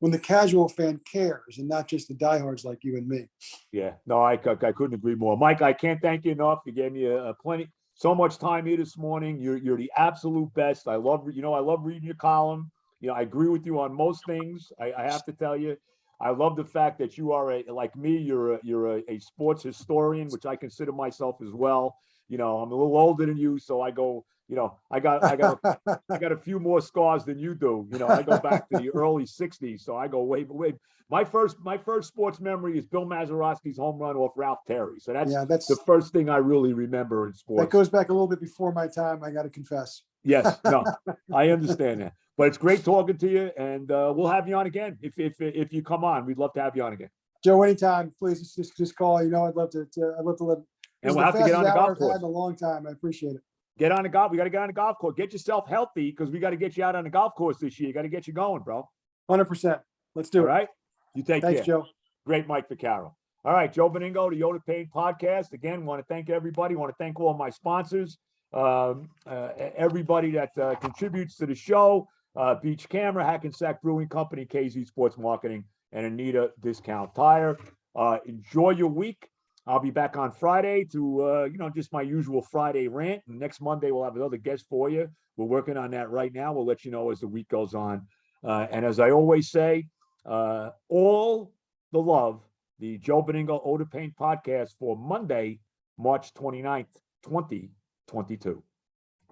when the casual fan cares and not just the diehards like you and me.
Yeah, no, I couldn't agree more. Mike, I can't thank you enough. You gave me so much time here this morning. You're the absolute best. I love reading your column. You know, I agree with you on most things. I have to tell you, I love the fact that you are like me, you're a sports historian, which I consider myself as well. You know, I'm a little older than you, so I go, you know, I got a few more scars than you do. You know, I go back to the early 60s, so I go way. My first sports memory is Bill Mazeroski's home run off Ralph Terry. So that's the first thing I really remember in sports.
That goes back a little bit before my time, I got to confess.
Yes, no, I understand that. But it's great talking to you, and we'll have you on again if you come on. We'd love to have you on again.
Joe, anytime, please just call. You know, I'd love to let.
And we'll have to get on the golf course.
I've had in a long time. I appreciate it.
Get on the golf. We got to get on the golf course. Get yourself healthy, because we got to get you out on the golf course this year. Got to get you going, bro.
100%. Let's do it.
All right. You take care.
Thanks, Joe.
Great, Mike Vaccaro. All right, Joe Benigno, the Yoda Pain podcast. Again, want to thank everybody. Want to thank all my sponsors, everybody that contributes to the show. Beach Camera, Hackensack Brewing Company, KZ Sports Marketing, and Anita Discount Tire. Enjoy your week. I'll be back on Friday to, just my usual Friday rant. And next Monday, we'll have another guest for you. We're working on that right now. We'll let you know as the week goes on. And as I always say, all the love, the Joe Benigno Oda Pain podcast for Monday, March 29th, 2022.